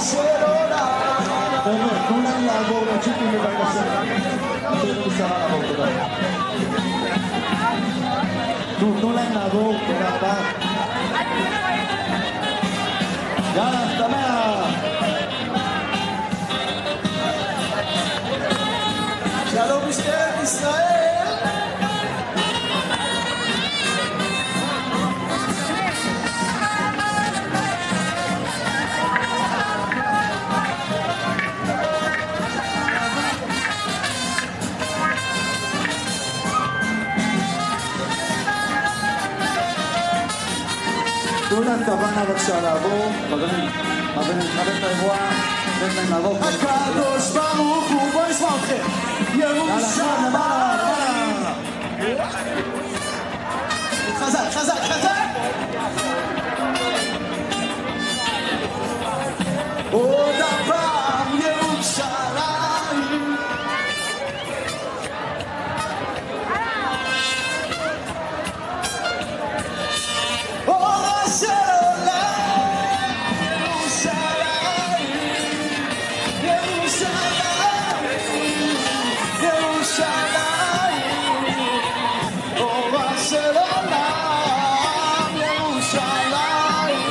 חבר'ה, תנו להם לעבור לצ'יפים לבית הספר. תנו לשרה לעבור, תודה. תנו להם לעבור, תודה רבה. יאללה, שמח. שלום משטרת ישראל. תנו להם כוונה בבקשה לעבור, חברים, נכבד את האירוע, תן להם לעבור. הקדוש ברוך הוא, בוא נשמע אתכם. ירושלים. חזק, חזק, חזק. עוד הפעם ירושלים. אורה של עולם. ירושלים. ירושלים. ירושלים. אורה של עולם. ירושלים.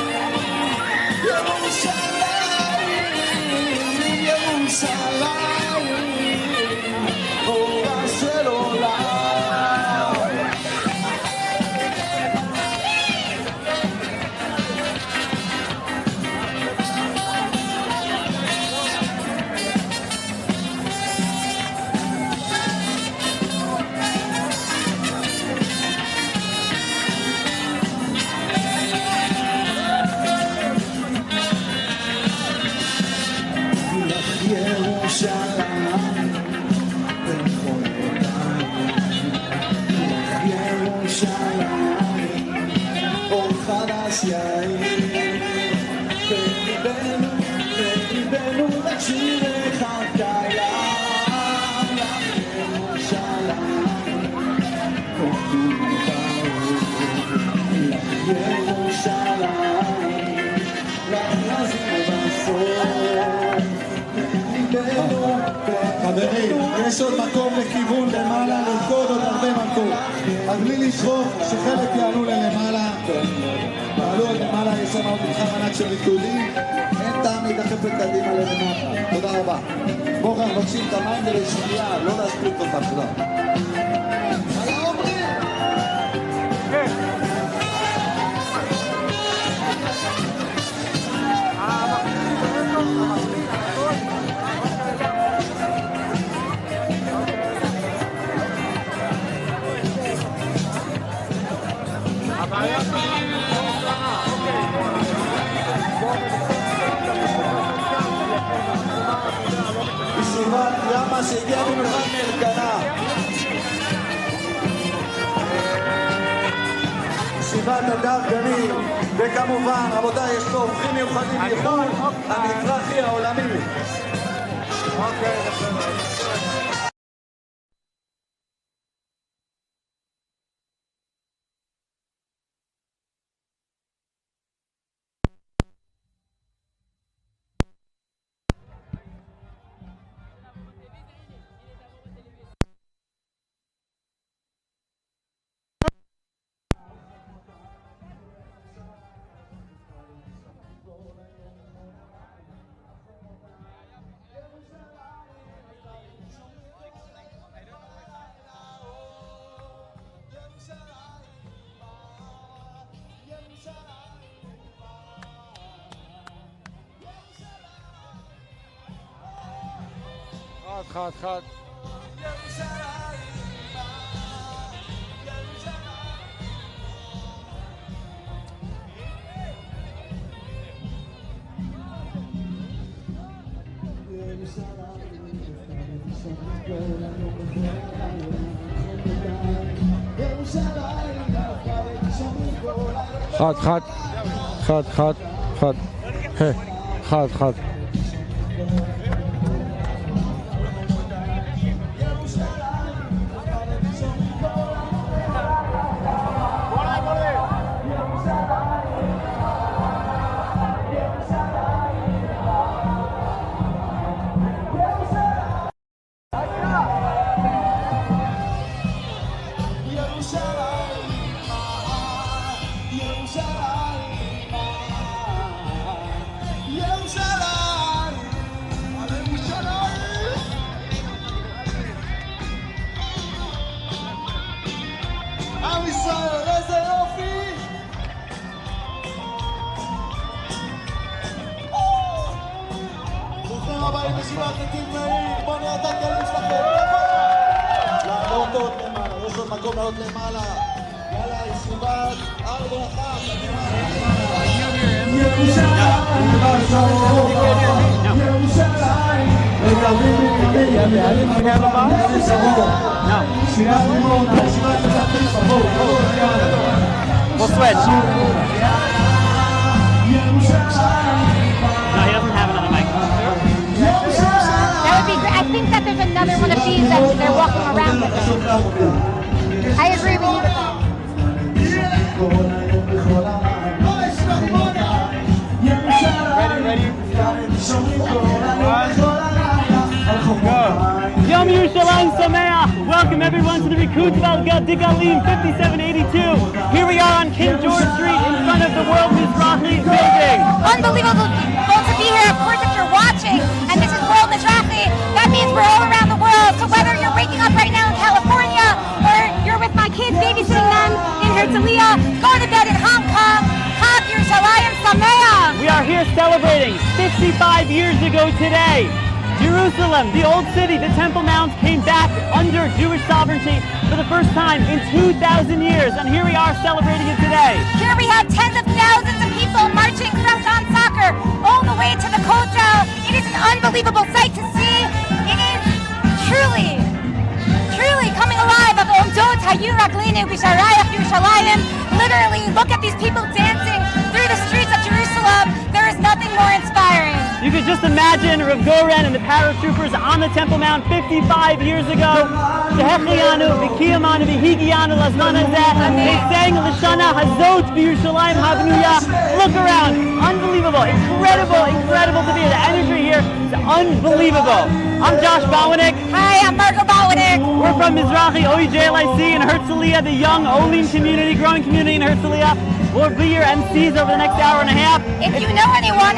ירושלים. ירושלים. אורה של עולם. חברים, יש עוד מקום לכיוון למעלה, לרקוד עוד הרבה מקום. אז בלי לדחוף, שחלק יעלו ללמעלה. תעלו עוד למעלה, יש שם עוד מתחם ענק של ריקודים. אין טעם להידחף לקדימה למטה. תודה רבה. בואו כאן מבקשים את המים ולשנייה, לא להספיק אותם. תודה. ישיבת ימה שהגיעה במיוחד מאלקנה. ישיבת הדר גנים, וכמובן, רבותיי, יש פה אורחים מיוחדים מחו"ל, המזרחי העולמי. חד. חד. ברוכים הבאים לישיבת נתיב מאיר. בואו נראה את הכלים שלכם. לעלות עוד למעלה, יש עוד מקום לעלות למעלה. יאללה, ישיבת הר ברכה. We'll switch. No, he doesn't have another mic. That would be great. I think that there's another one of these that they're walking around with them. I agree with you with that. Ready? Go. Yom Yerushalayim Sameach. Welcome everyone to the Rikut Digalim 5782. Here we are on King George Street in front of the World Mizrahi building. Unbelievable to be here. Of course, if you're watching, and this is World Mizrahi, that means we're all around the world. So whether you're waking up right now in California, or you're with my kids babysitting them in Herzliya, going to bed in Hong Kong, Chag Yerushalayim Sameach. We are here celebrating 55 years ago today. Jerusalem, the old city, the Temple Mount, came back under Jewish sovereignty for the first time in 2,000 years, and here we are celebrating it today. Here we have tens of thousands of people marching from John Soccer all the way to the Kotel. It is an unbelievable sight to see. It is truly coming alive. Literally, look at these people dancing through the streets of Jerusalem. There is nothing more inspiring. You could just imagine Rav Goren and the paratroopers on the Temple Mount 55 years ago. They sang Lashana Hazot B'Yerushalayim Habnuya. Look around, unbelievable, incredible to be here. The energy here is unbelievable. I'm Josh Botwinick. Hi, I'm Margot Botwinick. We're from Mizrahi OEJLIC in Herzliya, the young Olim community, growing community in Herzliya. We'll be your MCs over the next hour and a half. If you know anyone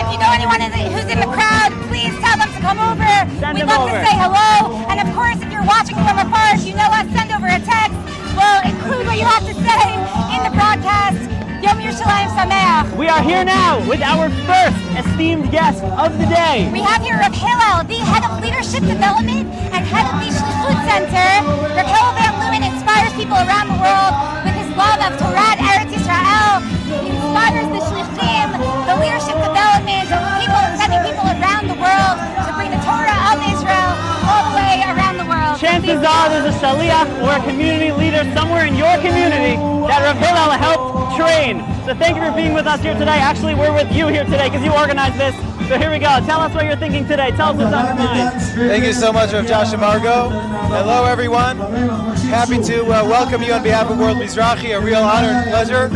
who's in the crowd, please tell them to come over. We'd love to say hello. And of course, if you're watching from afar, if you know us, send over a text. We'll include what you have to say in the broadcast. Yom Yerushalayim Sameach. We are here now with our first esteemed guest of the day. We have here Rav Hillel, the head of leadership development and head of the Shlichut Center. Rav Hillel Van Leeuwen inspires people around the world with his love of Torah and Eretz Yisrael. He inspires the Shlichim, the leadership development, sending people around the world to bring the Torah of Israel all the way around the world. Chances are there's a Shaliach or a community leader somewhere in your community that Rav Hillel helped train. So thank you for being with us here today. Actually, we're with you here today because you organized this. So here we go. Tell us what you're thinking today. Tell us what's on your mind. Thank you so much, Rav Josh and Margot. Hello, everyone. Happy to welcome you on behalf of World Mizrahi. A real honor and pleasure.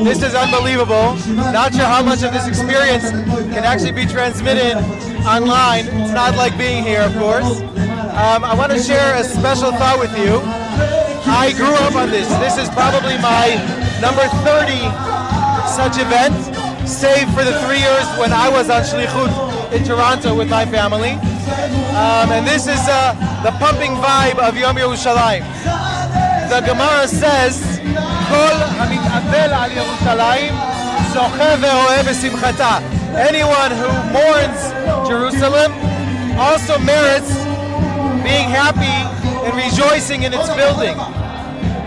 This is unbelievable. Not sure how much of this experience can actually be transmitted online. It's not like being here, of course. I want to share a special thought with you. I grew up on this. This is probably my number 30 such event, save for the 3 years when I was on Shlichut in Toronto with my family. And this is the pumping vibe of Yom Yerushalayim. The Gemara says, Kol hamit'avel al Yerushalayim zoche ve'oeh b'simchata. Anyone who mourns Jerusalem also merits being happy and rejoicing in its building.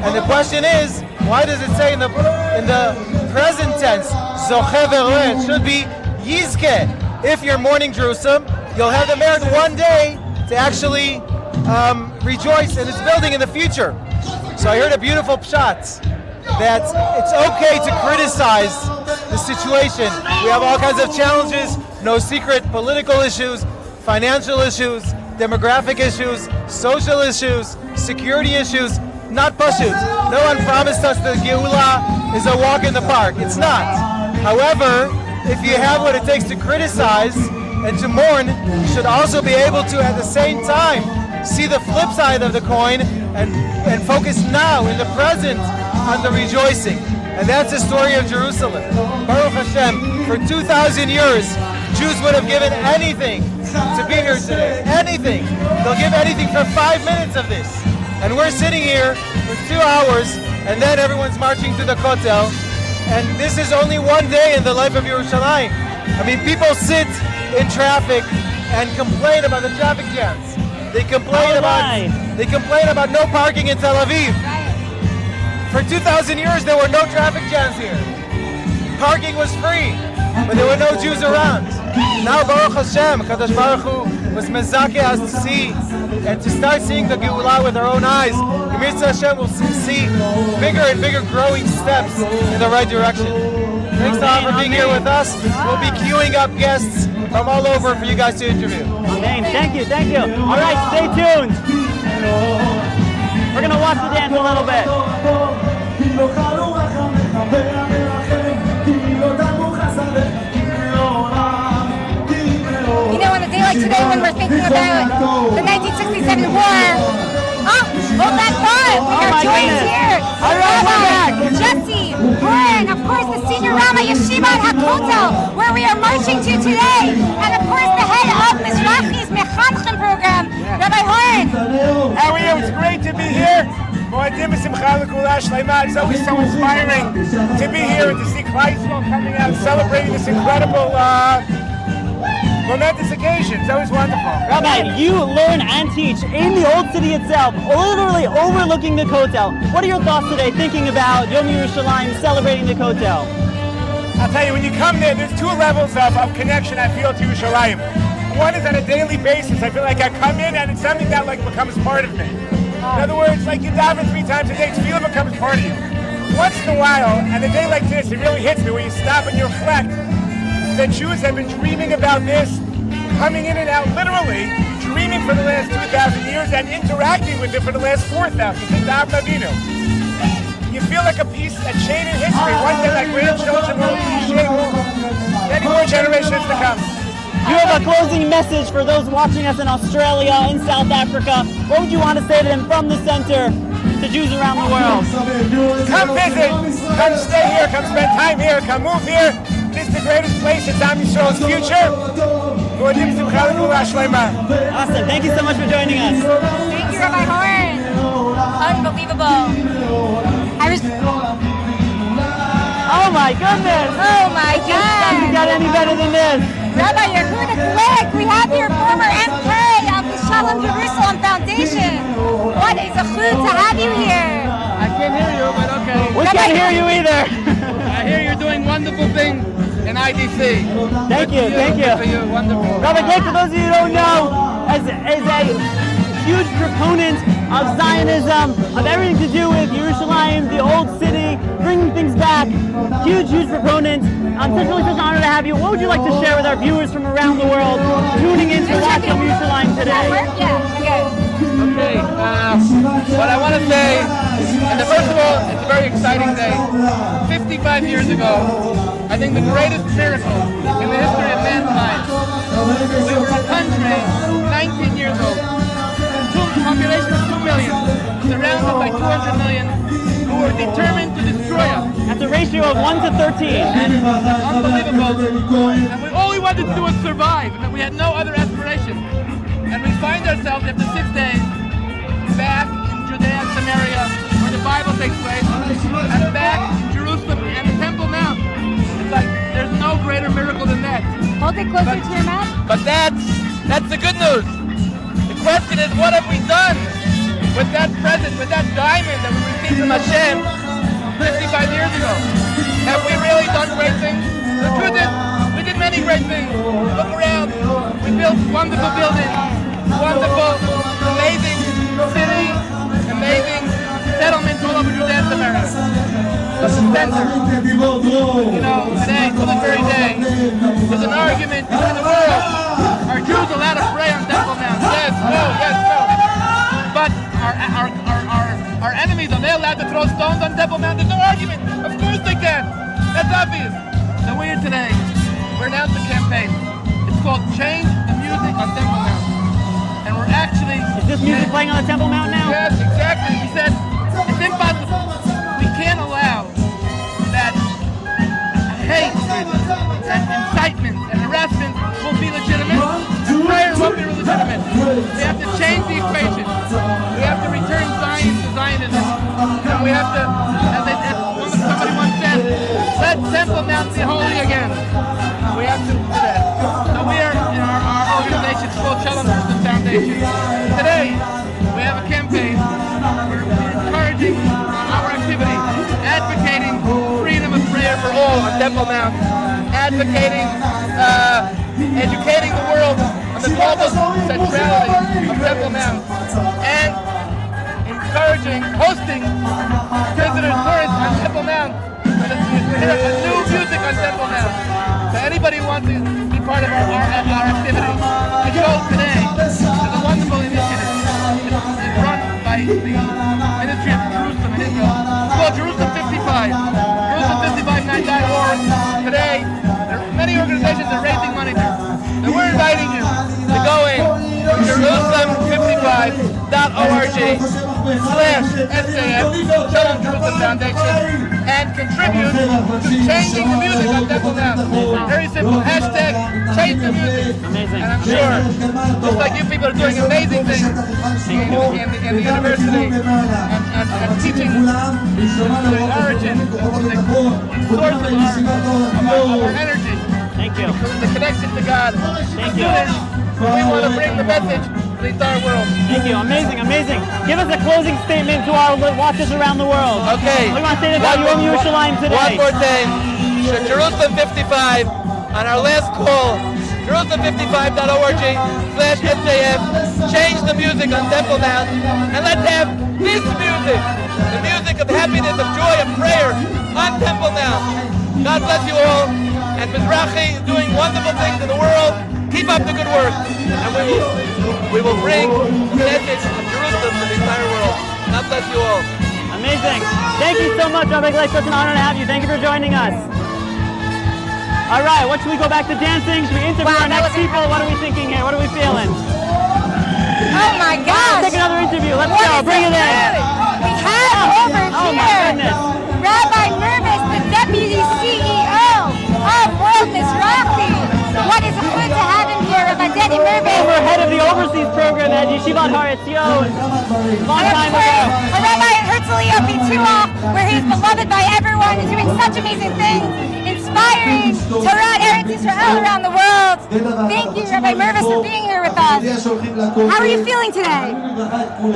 And the question is, why does it say in the present tense, Zoche ve'roeh? It should be Yizke. If you're mourning Jerusalem, you'll have the merit one day to actually rejoice in its building in the future. So I heard a beautiful pshat that it's okay to criticize the situation. We have all kinds of challenges, no secret, political issues, financial issues, demographic issues, social issues, security issues. Not pashut. No one promised us that Geula is a walk in the park. It's not. However, if you have what it takes to criticize and to mourn, you should also be able to, at the same time, see the flip side of the coin and focus now, in the present, on the rejoicing. And that's the story of Jerusalem. Baruch Hashem, for 2,000 years, Jews would have given anything to be here today. Anything. They'll give anything for 5 minutes of this. And we're sitting here for 2 hours, and then everyone's marching to the Kotel. And this is only one day in the life of Yerushalayim. I mean, people sit in traffic and complain about the traffic jams. They complain about no parking in Tel Aviv. For 2,000 years, there were no traffic jams here. Parking was free, but there were no Jews around. Now, Baruch Hashem, Kadosh Baruch Hu was mezakeh us to see and to start seeing the Geulah with our own eyes. Yom Hashem will see bigger and bigger growing steps in the right direction. Thanks to all for being here with us. We'll be queuing up guests from all over for you guys to interview. Amen. Thank you, thank you. All right, stay tuned. We're going to watch the dance a little bit. You know, on a day like today when we're thinking about the 1967 war, hold that thought. We are joined here. All right, we're back. Jesse, Horn, of course, the senior Rama Yeshiva at HaKotel, where we are marching to today, and of course the head of Mizrachi's Mechanchim program, Rabbi Horn. Aliyah, it's great to be here. It's always so inspiring to be here and to see Christ coming out celebrating this incredible momentous occasion. It's always wonderful. Rabbi, you learn and teach in the old city itself, literally overlooking the Kotel. What are your thoughts today thinking about Yom Yerushalayim, celebrating the Kotel? I'll tell you, when you come there, there's two levels of connection I feel to Yerushalayim. One is on a daily basis. I feel like I come in and it's something that like becomes part of me. In other words, like you daven 3 times a day, it becomes part of you. Once in a while, and a day like this, it really hits me where you stop and you reflect that Jews have been dreaming about this, coming in and out, literally dreaming for the last 2,000 years and interacting with it for the last 4,000 since Avraham Avinu. You feel like a chain in history. One day, like grandchildren will appreciate many more generations to come. You have a closing message for those watching us in Australia, in South Africa. What would you want to say to them from the center to Jews around the world? Come visit, come stay here, come spend time here, come move here. This is the greatest place. It's Am Yisrael's future. Awesome. Thank you so much for joining us. Thank you, Rabbi Horn. Unbelievable. Oh my goodness. Oh my God. Doesn't get any better than this. Rabbi Yehuda Glick, we have your former MK of the Shalom Jerusalem Foundation. What a zechut to have you here. I can't hear you, but okay. We can't hear you either. I hear you're doing wonderful things in IDC. Thank you, thank you. For you, wonderful. Rabbi Glick, for those of you who don't know, is a huge proponent of Zionism, of everything to do with Yerushalayim, the old city, bringing things back. Huge proponent. It's really such an honor to have you. What would you like to share with our viewers from around the world tuning in to watch Yom Yerushalayim today? Okay, what I want to say, and first of all, it's a very exciting day. 55 years ago, I think the greatest miracle in the history of mankind. We were a country, 19 years old, population of 2 million, surrounded by 200 million, who were determined to destroy us. That's a ratio of 1 to 13. And unbelievable. And all we wanted to do was survive, and we had no other aspiration. And we find ourselves after 6 days back in Judea and Samaria, where the Bible takes place, and back in Jerusalem and the Temple Mount. It's like there's no greater miracle than that. Hold it closer to your mouth. But that's the good news. The question is, what have we done with that present, with that diamond that we received from Hashem 55 years ago? Have we really done great things? The truth is, we did many great things. Look around. We built wonderful buildings, wonderful, amazing cities, amazing settlements all over Judea and Samaria. But the center, today, to this very day, there's an argument in the world. Are Jews allowed to pray on Temple Mount? Yes, no. But our enemies, are they allowed to throw stones on Temple Mount? There's no argument. Of course they can. That's obvious. So we're here today. We're announcing a campaign. It's called Change the Music on Temple Mount. And we're actually... Is this music playing on the Temple Mount now? Yes, exactly. We said it's impossible. We can't allow that hatred and incitement and harassment will be legitimate, and prayer won't be legitimate. We have to change the equation. We have to return Zion to Zionism. And we have to, as somebody once said, let Temple Mount be holy again. We have to do that. So we are, our organization Temple Mount, advocating, educating the world on the global centrality of Temple Mount, and encouraging, hosting visitors, tourists on Temple Mount. We have new music on Temple Mount. So anybody who wants to be part of our activity, it goes today. It's a wonderful initiative. It's run by the Ministry of Jerusalem in Israel. It's called Jerusalem 55. Jerusalem55night.org. Today, there are many organizations that are raising money there. So we're inviting you to go in to Jerusalem55.org/SJF, Shalom Jerusalem Foundation, and contribute to changing the music on Temple Mount. Very simple. Hashtag change the music. Amazing. And I'm sure, just like you people are doing amazing things in the university and teaching the origin, the source of our energy. Thank you. The connection to God. Thank you. We want to bring the message to the entire world. Thank you. Amazing, amazing. Give us a closing statement to our watchers around the world. Okay. We want to say about Yom Yerushalayim today. One more thing. Jerusalem 55 on our last call. Jerusalem55.org/SJF. Change the music on Temple Mount, and let's have this music, the music of happiness, of joy, of prayer on Temple Mount. God bless you all. And Mizrahi is doing wonderful things in the world. Keep up the good work, and we will bring the message of Jerusalem to the entire world. God bless you all. Amazing. Thank you so much, Rabbi. It's such an honor to have you. Thank you for joining us. All right, what should we go back to dancing? Should we interview our next people? What are we thinking here? What are we feeling? Oh my gosh! Let's take another interview. Let's go. Bring it in. We have over Oh my here goodness. Rabbi Mervis, the Deputy CEO of World Mizrahi. What is it good to have him here, Rabbi Danny Mervis? Former head of the overseas program at Yeshivat Har Etzion. Long time ago. Rabbi Herzliya Bituach, where he's beloved by everyone and doing such amazing things, inspiring Torah Eretz Yisrael around the world. Thank you, Rabbi Mervis, for being here with us. How are you feeling today?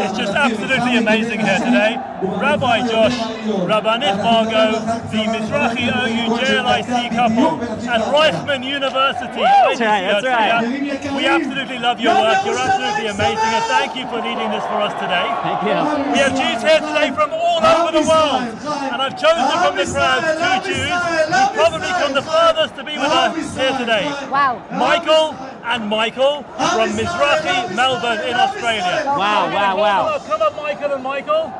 It's just absolutely amazing here today. Rabbi Josh, Rabbanit Margot, the Mizrahi OU JLIC couple at Reichman University. That's right. We absolutely love your work. You're absolutely amazing, and thank you for leading this for us today. Thank you. We have Jews here today from all over the world, and I've chosen from the crowd 2 Jews who probably come the furthest to be with us here today. Wow. Michael and Michael from Mizrahi, Melbourne in Australia. Wow, wow, wow. Come up, Michael and Michael.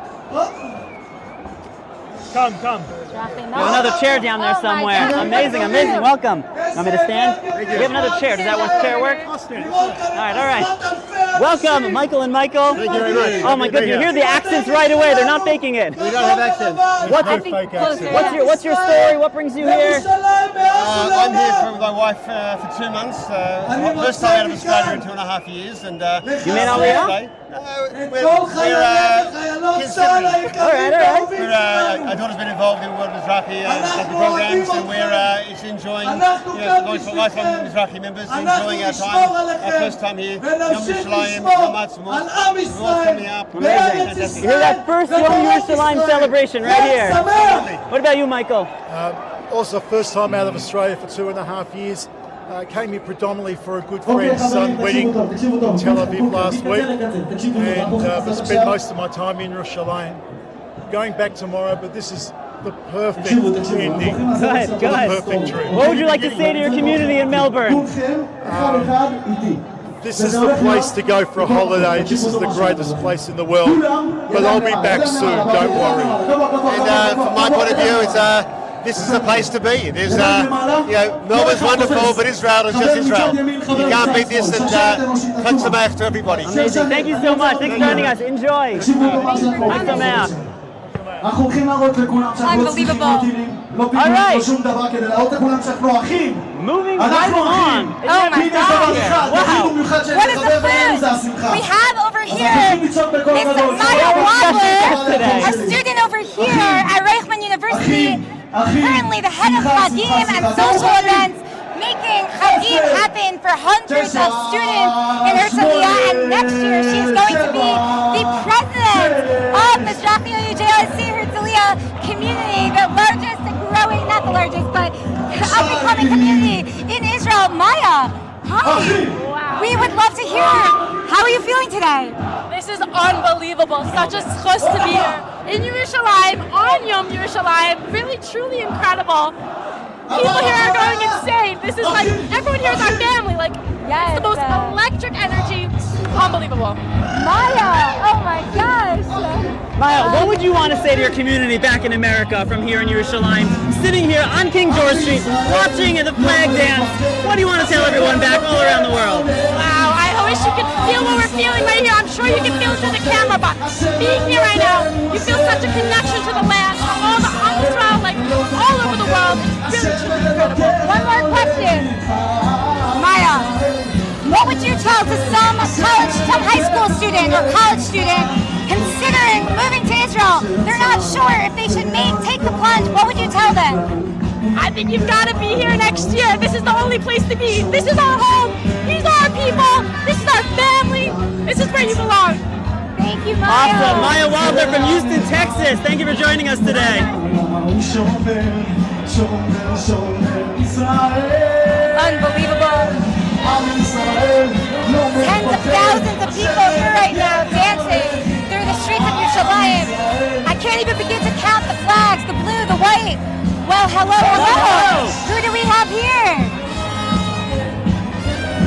Come. We have another chair down there somewhere. Amazing, amazing. Welcome. Want me to stand? We have another chair. Does that one chair work? I'll stand. All right. Welcome, Michael and Michael. Thank you very much. Oh my goodness, you hear the accents right away. They're not faking it. We don't have accents. What's your story? What brings you here? I'm here for my wife for 2 months. First time out of Australia in 2.5 years, and You made Aliyah? we're kids sibling. All right. Our daughter's been involved in World Mizrahi programs, and we're enjoying, lifelong Mizrahi members, enjoying our time, our first time here. Yom Yerushalayim, Yom Ha'atzmaut, everyone's coming up. Amazing. You hear that first Yom Yerushalayim celebration right here. What about you, Michael? Also, first time out of Australia for 2.5 years. Came here predominantly for a good friend's son wedding in Tel Aviv last week, and spent most of my time in Yerushalayim. Going back tomorrow, but this is the perfect ending. Good. The perfect trip. What would you like to say to your community in Melbourne? This is the place to go for a holiday. This is the greatest place in the world. But I'll be back soon, don't worry. And from my point of view, this is the place to be. There's, Melbourne's wonderful, but Israel is just Israel. You can't beat this, and Chag Sameach to everybody. Amazing. Thank you so much. Thanks for joining us. Enjoy. Chag Sameach. Unbelievable. All right. Moving right on. Oh my gosh. Wow. What is the food? We have over here Miss Maya Wadler, a student over here at Reichman University, currently the head of Chagim and social events, making Chagim happen for hundreds of students in Herzliya, and next year she is going to be the president of of Mizrahi UJLC Herzliya community, the largest and growing, not the largest, but up-and-coming community in Israel. Maya, hi. Wow. We would love to hear. How are you feeling today? This is unbelievable. Such a schus to be here in Yerushalayim on Yom Yerushalayim. Really, truly incredible. People here are going insane. This is like, everyone here is our family. Like, it's the most electric energy. Unbelievable. Maya, oh my gosh. Maya, what would you want to say to your community back in America from here in Yerushalayim? Sitting here on King George Street, watching the flag dance. What do you want to tell everyone back all around the world? Wow, I wish you could feel what we're feeling right here. I'm sure you can feel it through the camera, but being here right now, you feel such a connection to the land, all the Israel, like all over the world. Really, truly incredible. One more question. Maya, what would you tell to some high school student or college student considering moving to Israel? They're not sure if they should take the plunge. What would you tell them? I think you've got to be here next year. This is the only place to be. This is our home. These are our people. This is our family. This is where you belong. Thank you, Maya. Awesome. Maya Wilder from Houston, Texas. Thank you for joining us today. Unbelievable. Tens of thousands of people here right now dancing through the streets of Yerushalayim. I can't even begin to count the flags, the blue, the white. Well, hello, hello. Who do we have here?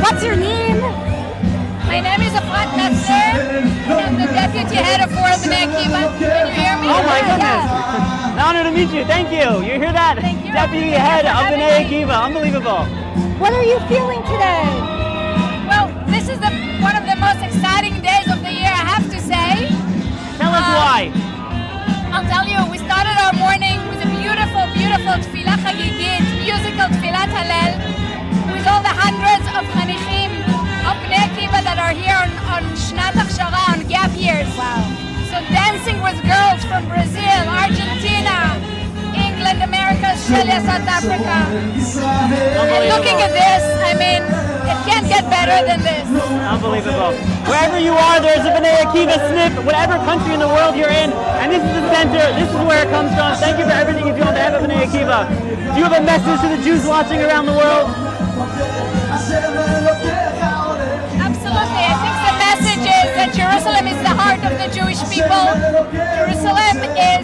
What's your name? My name is Afrat Nasser. I'm the deputy head of World B'nai Akiva. Can you hear me? Oh my goodness. An honor to meet you. Thank you. You hear that? Thank you. Deputy head of B'nai Akiva. Unbelievable. What are you feeling today? Well, this is one of the most exciting days of the year, I have to say. Tell us why. I'll tell you, we started our morning with a beautiful, beautiful tefillah chagigit, musical tefillat halel, with all the hundreds of chanichim of B'nai Akiva that are here on Shnat Achshara, on gap years. Wow. So dancing with girls from Brazil, Argentina, England, America, Australia, South Africa. And looking at this, I mean, it can't get better than this. Unbelievable. Wherever you are, there's a B'nai Akiva snip, whatever country in the world you're in, and this is the center, this is where it comes from. Thank you for everything you do on behalf of B'nai Akiva. Do you have a message to the Jews watching around the world? Absolutely. I think the message is that Jerusalem is the heart of the Jewish people. Jerusalem is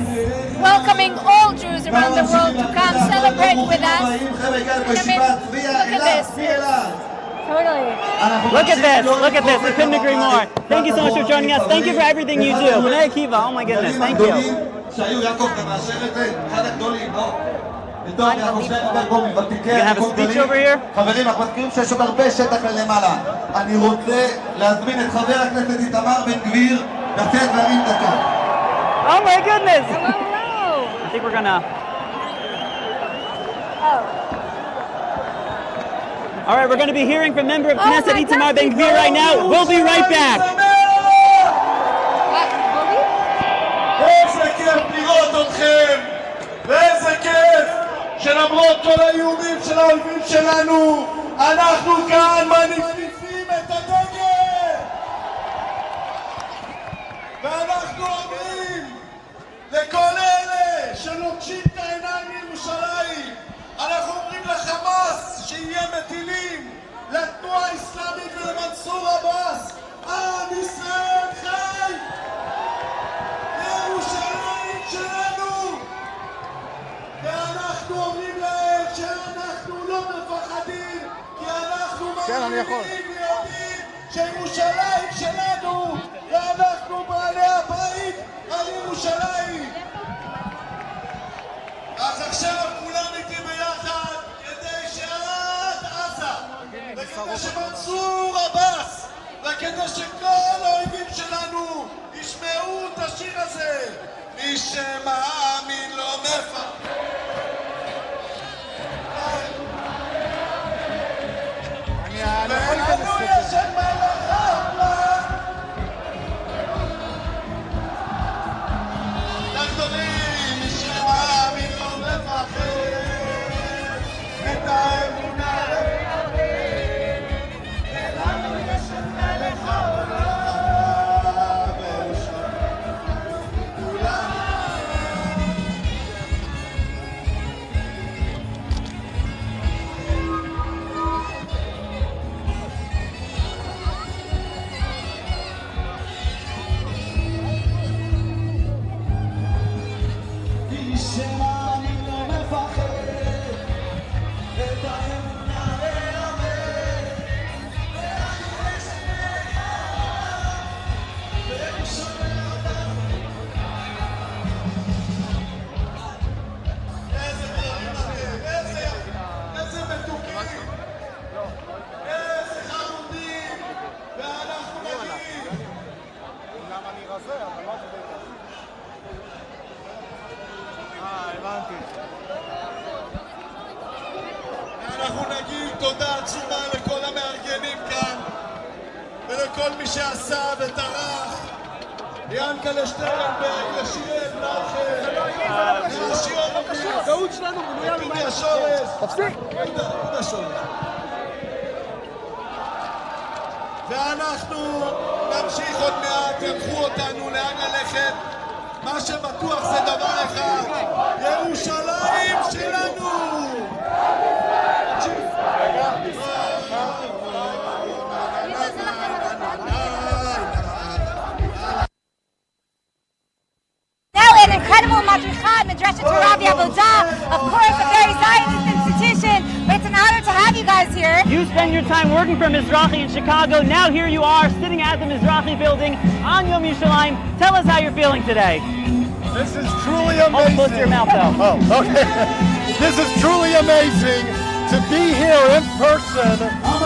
welcoming all Jews around the world to come celebrate with us. And I mean, look at this. Totally. Look at this. Look at this. I couldn't agree more. Thank you so much for joining us. Thank you for everything you do. B'nai Akiva, oh my goodness. Thank you. You gonna have a speech over here? חברים, אנחנו מכירים שיש עוד הרבה שטח למעלה. אני רוצה להזמין את חבר הכנסת איתמר בן גביר לתת להרים דקה. Oh my goodness! Hello. I think we're gonna... All right, we're going to be hearing from member of Knesset Itamar Ben Gvir right now. We'll be right back. איזה כיף לראות אתכם! ואיזה כיף שלמרות כל האיומים של האויבים שלנו, אנחנו כאן מניפים את הדגל! ואנחנו אומרים לכל אלה שנוטשים את העיניים מירושלים, אנחנו אומרים לחמאס שיהיה מטילים, לתנועה האסלאמית ולמנסור עבאס, עם ישראל חי! ירושלים שלנו! ואנחנו אומרים להם שאנחנו לא מפחדים, כי אנחנו מאמינים ויודעים שירושלים שלנו, ואנחנו בעלי הבית על ירושלים. אז עכשיו כולם איתי ביחד כדי שעד עזה, וכדי שמנסור עבאס, וכדי שכל האויבים שלנו ישמעו את השיר הזה. מי שמאמין לא מפחד. ולנו יש את מלך העולם. לגדולים, מי שמאמין לא מפחד. את האמונה לפחד. ולנו יש את מלך העולם. לכל מי שעשה וטרח. ינקלה שטרן וישיאל מלכה. הזהות שלנו בנויה ממה השורש. תפסיק. מה השורש? ואנחנו נמשיך עוד מעט, ינחו אותנו לאן ללכת. מה שבטוח זה דבר אחד, ירושלים שלנו! Now an incredible madricha, Madrashat Rabbi Avodah, of course a very Zionist institution, but it's an honor to have you guys here. You spend your time working for Mizrahi in Chicago. Now here you are sitting at the Mizrahi building on Yom Yerushalayim. Tell us how you're feeling today. This is truly amazing. Hold close to your mouth though. Oh, okay. This is truly amazing to be here in person.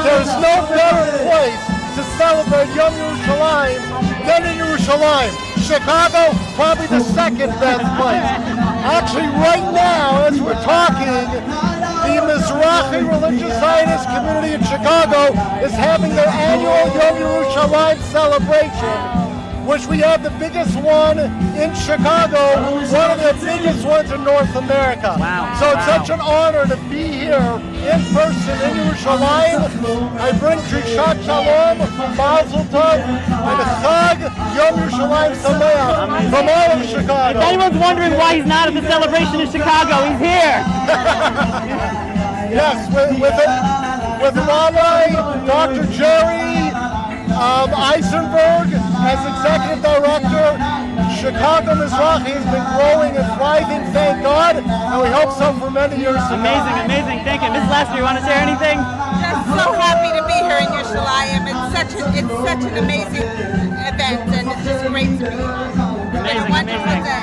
There's no better place to celebrate Yom Yerushalayim than in Yerushalayim. Chicago, probably the second best place. Actually, right now, as we're talking, the Mizrahi religious Zionist community in Chicago is having their annual Yom Yerushalayim celebration, which we have the biggest one in Chicago, one of the biggest ones in North America. Wow. So it's such an honor to be here in person in Yerushalayim. I bring Drishat Shalom, Mazel Tov, and Chag Yom Yerushalayim Sameach from all of Chicago. If anyone's wondering why he's not at the celebration in Chicago, he's here. Yes, with Rabbi, Dr. Jerry, Eisenberg as executive director. Chicago Mizrahi has been growing and thriving, thank God, and we hope so for many years to come. Amazing, amazing. Thank you. Ms. Lester, you want to share anything? Just so happy to be here in Yerushalayim. It's such an amazing event, and it's just great to be here. It's been a wonderful day.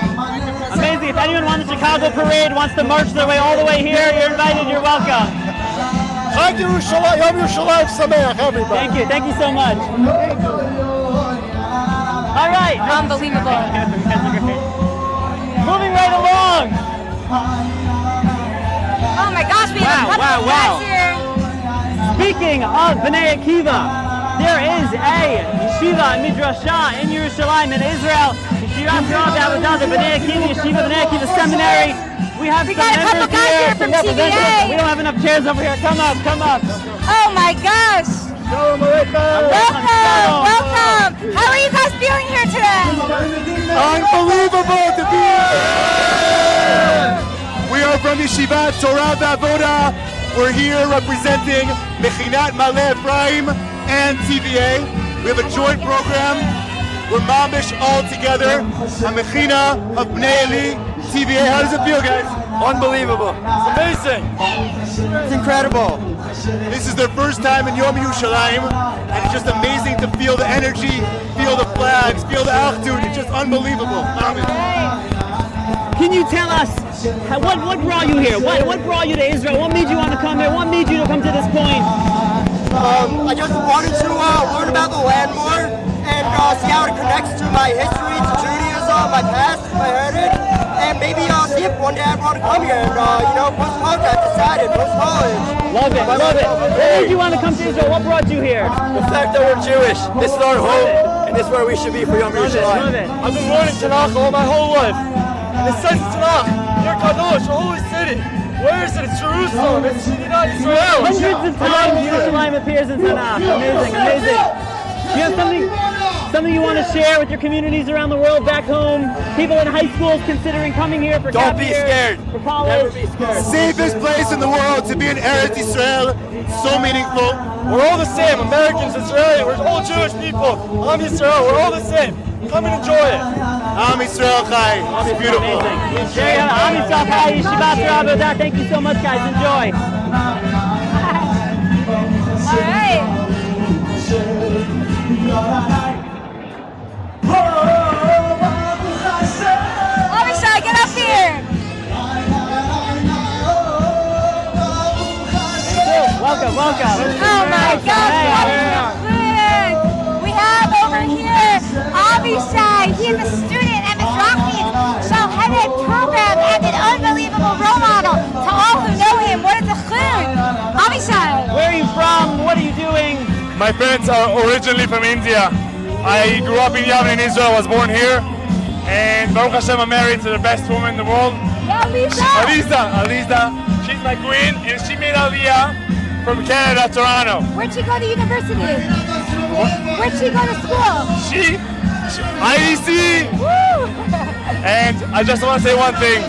Amazing. If anyone wants the Chicago parade, wants to march their way all the way here, you're invited, you're welcome. Chag Yerushalayim, Yom Yerushalayim Sameach, everybody. Thank you. Thank you so much. All right. Unbelievable. Moving right along. Oh my gosh, we have a couple of guys here. Speaking of Bnei Akiva, there is a yeshiva midrasha in Yerushalayim in Israel. Yeshiva Avodah, the Bnei Akiva Yeshiva, Bnei Akiva Seminary. We got a couple guys here from TVA. We don't have enough chairs over here. Come up, come up. Oh my gosh. Welcome. How are you guys feeling here today? Unbelievable to be here. We are from Yeshiva Torah Avodah. We're here representing Mechinat Maleh Ephraim and TVA. We have a joint program. We're mamish all together. A Mechina of Bnei Eli, TVA. How does it feel, guys? Unbelievable. It's amazing. It's incredible. This is their first time in Yom Yerushalayim, and it's just amazing to feel the energy, feel the flags, feel the altitude. It's just unbelievable. Can you tell us what brought you here? What brought you to Israel? What made you want to come here? What made you to come to this point? I just wanted to learn about the land more and see how it connects to my history, to Judaism, my past, my heritage, and maybe see if one day I want to come here and, post-college I decided, post-college. Love it, love it. What made you want to come to Israel? What brought you here? The fact that we're Jewish. This is our home, and this is where we should be for Yom Yerushalayim. Love it. I've been learning Tanakh all my whole life. And it says in Tanakh, Yer Kadosh, a holy city. Where is it? It's Jerusalem. It's not Israel. Hundreds of times Yerushalayim appears in Tanakh. Amazing, amazing. Do you have something you want to share with your communities around the world back home? People in high schools considering coming here for Don't be scared. For college. Never be scared. Safest place in the world to be in Eretz Israel. So meaningful. We're all the same. Americans, Israeli. We're all Jewish people. Am Yisrael. We're all the same. Come and enjoy it. Am Yisrael Chai. It's beautiful. Am Yisrael Chai. Yeshiva Torah Avodah. Thank you so much, guys. Enjoy. All right. Avishai, get up here. Welcome. Oh my gosh, we have over here Avishai. He is a student at Mizrahi Shalheaded program and an unbelievable role model to all who know him. What is a chun? Avishai. Where are you from? What are you doing? My parents are originally from India. I grew up in Yemen in Israel, was born here. And Baruch Hashem, I'm married to the best woman in the world. Yeah, Aliyah. She's my queen, and she made Aliyah from Canada, Toronto. Where'd she go to university? Where'd she go to school? She IEC. Woo! And I just want to say one thing.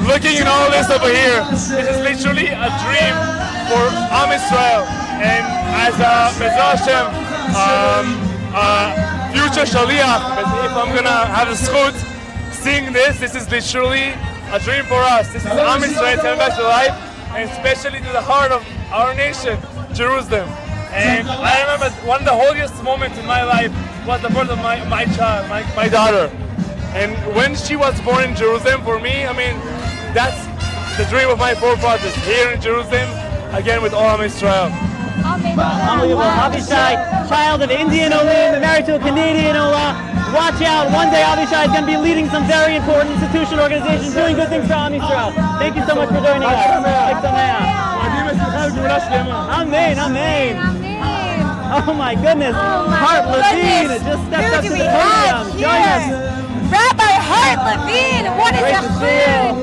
Looking in all this over here, this is literally a dream for Am Israel. And as a Bezrat Hashem, future Shaliach, if I'm gonna have a zchut seeing this is literally a dream for us. This is Am Israel coming back to life, and especially to the heart of our nation, Jerusalem. And I remember one of the holiest moments in my life was the birth of my child, my daughter. And when she was born in Jerusalem, for me, I mean, that's the dream of my forefathers, here in Jerusalem, again with all Am Israel. Unbelievable. Avishai, child of Indian Olim, married to a Canadian Ola. Watch out, one day Avishai is going to be leading some very important institution organizations, doing good things for Am Yisrael. Thank you so much for joining us. Amen, amen. Oh my goodness. Hart Levine just stepped up to the podium. Join us. Rabbi Hart Levine, what is the food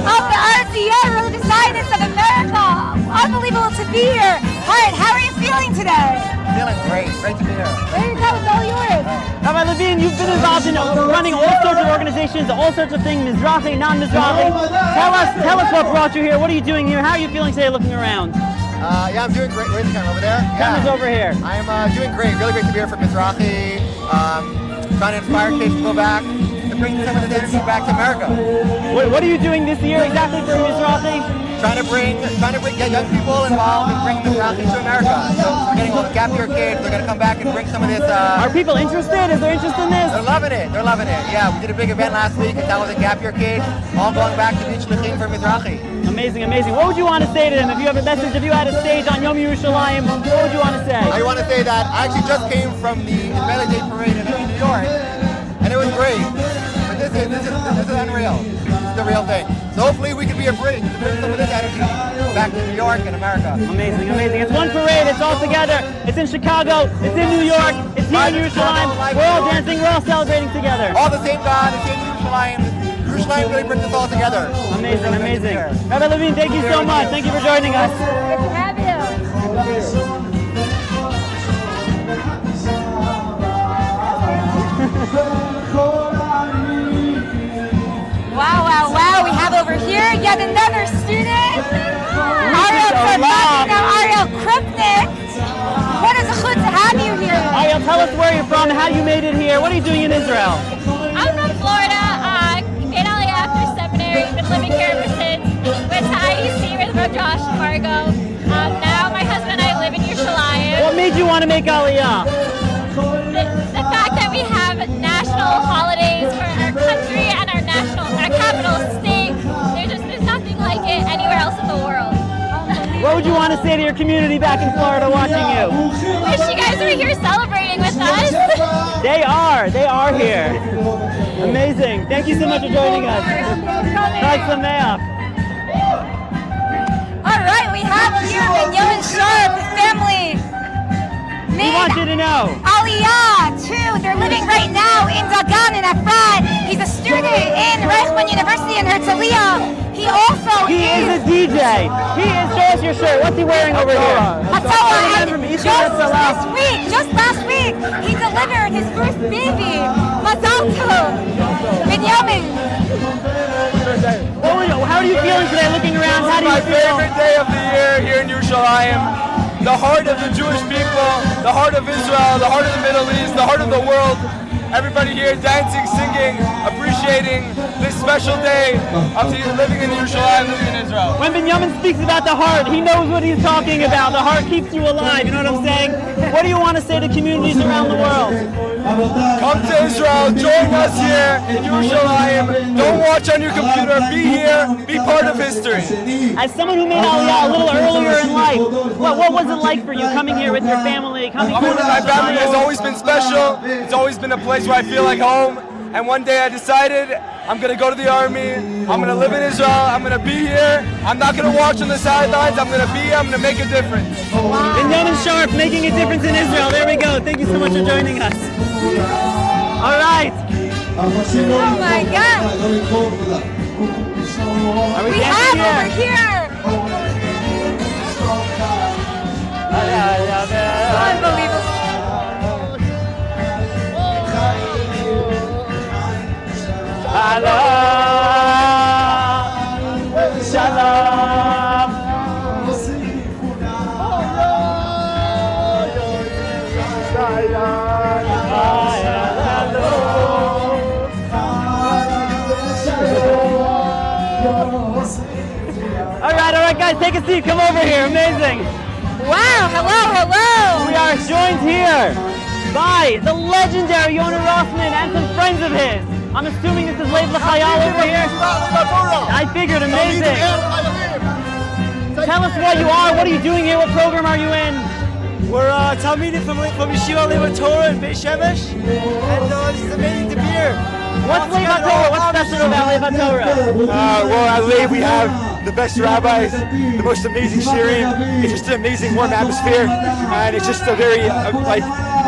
of the RCA, the Zionists of America? Unbelievable to be here. Hart, how are you feeling today? Feeling great. Great to be here. There you go. It's all yours. Rabbi Levine, you've been involved in running all sorts of organizations, all sorts of things, Mizrahi, non-Mizrahi. Tell us what brought you here. What are you doing here? How are you feeling today looking around? Yeah, I'm doing great. Where's the camera? Over there? Camera's over here. I'm doing great. Really great to be here for Mizrahi. Trying to inspire kids to go back, to bring some of this energy back to America. What are you doing this year exactly for Mizrahi? Trying to get young people involved and bring Mizrahi to America. So we're getting all the gap year kids. They're going to come back and bring some of this. Are people interested? Is there interest in this? They're loving it. They're loving it. Yeah, we did a big event last week. It's with the gap year kids, all going back to beach shlichim for Mizrahi. Amazing, amazing. What would you want to say to them? If you have a message, if you had a stage on Yom Yerushalayim, what would you want to say? I want to say that I actually just came from the Israeli Day Parade in New York, and it was great. But this is unreal. This is the real thing. So hopefully we can be a bridge to bring some of this energy back to New York and America. Amazing, amazing. It's one parade. It's all together. It's in Chicago. It's in New York. It's here in Yerushalayim. We're all dancing. We're all celebrating together. All the same God. It's in Yerushalayim. Yerushalayim really brings us all together. Amazing, amazing. Rabbi Levine, thank you so much. Thank you for joining us. Good to have you. Wow, wow, wow. We have over here yet another student. Ariel Krupnik. What is a chut to have you here? Ariel, tell us where you're from, how you made it here. What are you doing in Israel? I'm from Florida. In Aliyah after seminary. Been living here ever since. Went to IEC with Josh and Margot. Now my husband and I live in Yerushalayim. What made you want to make Aliyah? The fact that we have national holidays for our country and our capital state. There's nothing like it anywhere else in the world. What would you want to say to your community back in Florida watching you? Wish you guys were here celebrating with us. They are here. Amazing. Thank you so much for joining us. Chag Sameach. All right, we have here Benjamin Sharp, his family. We want you to know. Aliyah, too. They're living right now in Dagan in Efrat. He's a student in Reichman University in Herzliya. He is a DJ. He is. Show us your shirt. What's he wearing over here? Just last week, he delivered his first baby, Mazal Tov, Benjamin. How are you feeling today? Looking around, how do you feel? My favorite day of the year here in Yerushalayim. The heart of the Jewish people, the heart of Israel, the heart of the Middle East, the heart of the world. Everybody here dancing, singing, appreciating this special day of living in Yerushalayim, living in Israel. When Benjamin speaks about the heart, he knows what he's talking about. The heart keeps you alive, you know what I'm saying? What do you want to say to communities around the world? Come to Israel, join us here in Yerushalayim. Don't watch on your computer, be here, be part of history. As someone who made Aliyah a little earlier in life, what was it like for you coming here with your family? Coming with my family has always been special. It's always been a place where I feel like home. And one day I decided I'm going to go to the army. I'm going to live in Israel. I'm going to be here. I'm not going to watch on the sidelines. I'm going to be here. I'm going to make a difference. Binyamin Sharp making a difference in Israel. There we go. Thank you so much for joining us. All right. Oh my God. We have over here. Unbelievable. Shalom. All right, guys, take a seat. Come over here. Amazing. Wow, hello. We are joined here by the legendary Yonah Rothman and some friends of his. I'm assuming this is Lev L'Chayal over here. I figured, amazing. Tell us what you are. What are you doing here? What program are you in? We're Talmidim from Yeshiva Lev Torah in Beis Shemesh, and this is amazing to be here. What's Lev Torah? What's special about Lev Torah? Well, at Lev we have the best rabbis, the most amazing shirim. It's just an amazing warm atmosphere, and it's just a very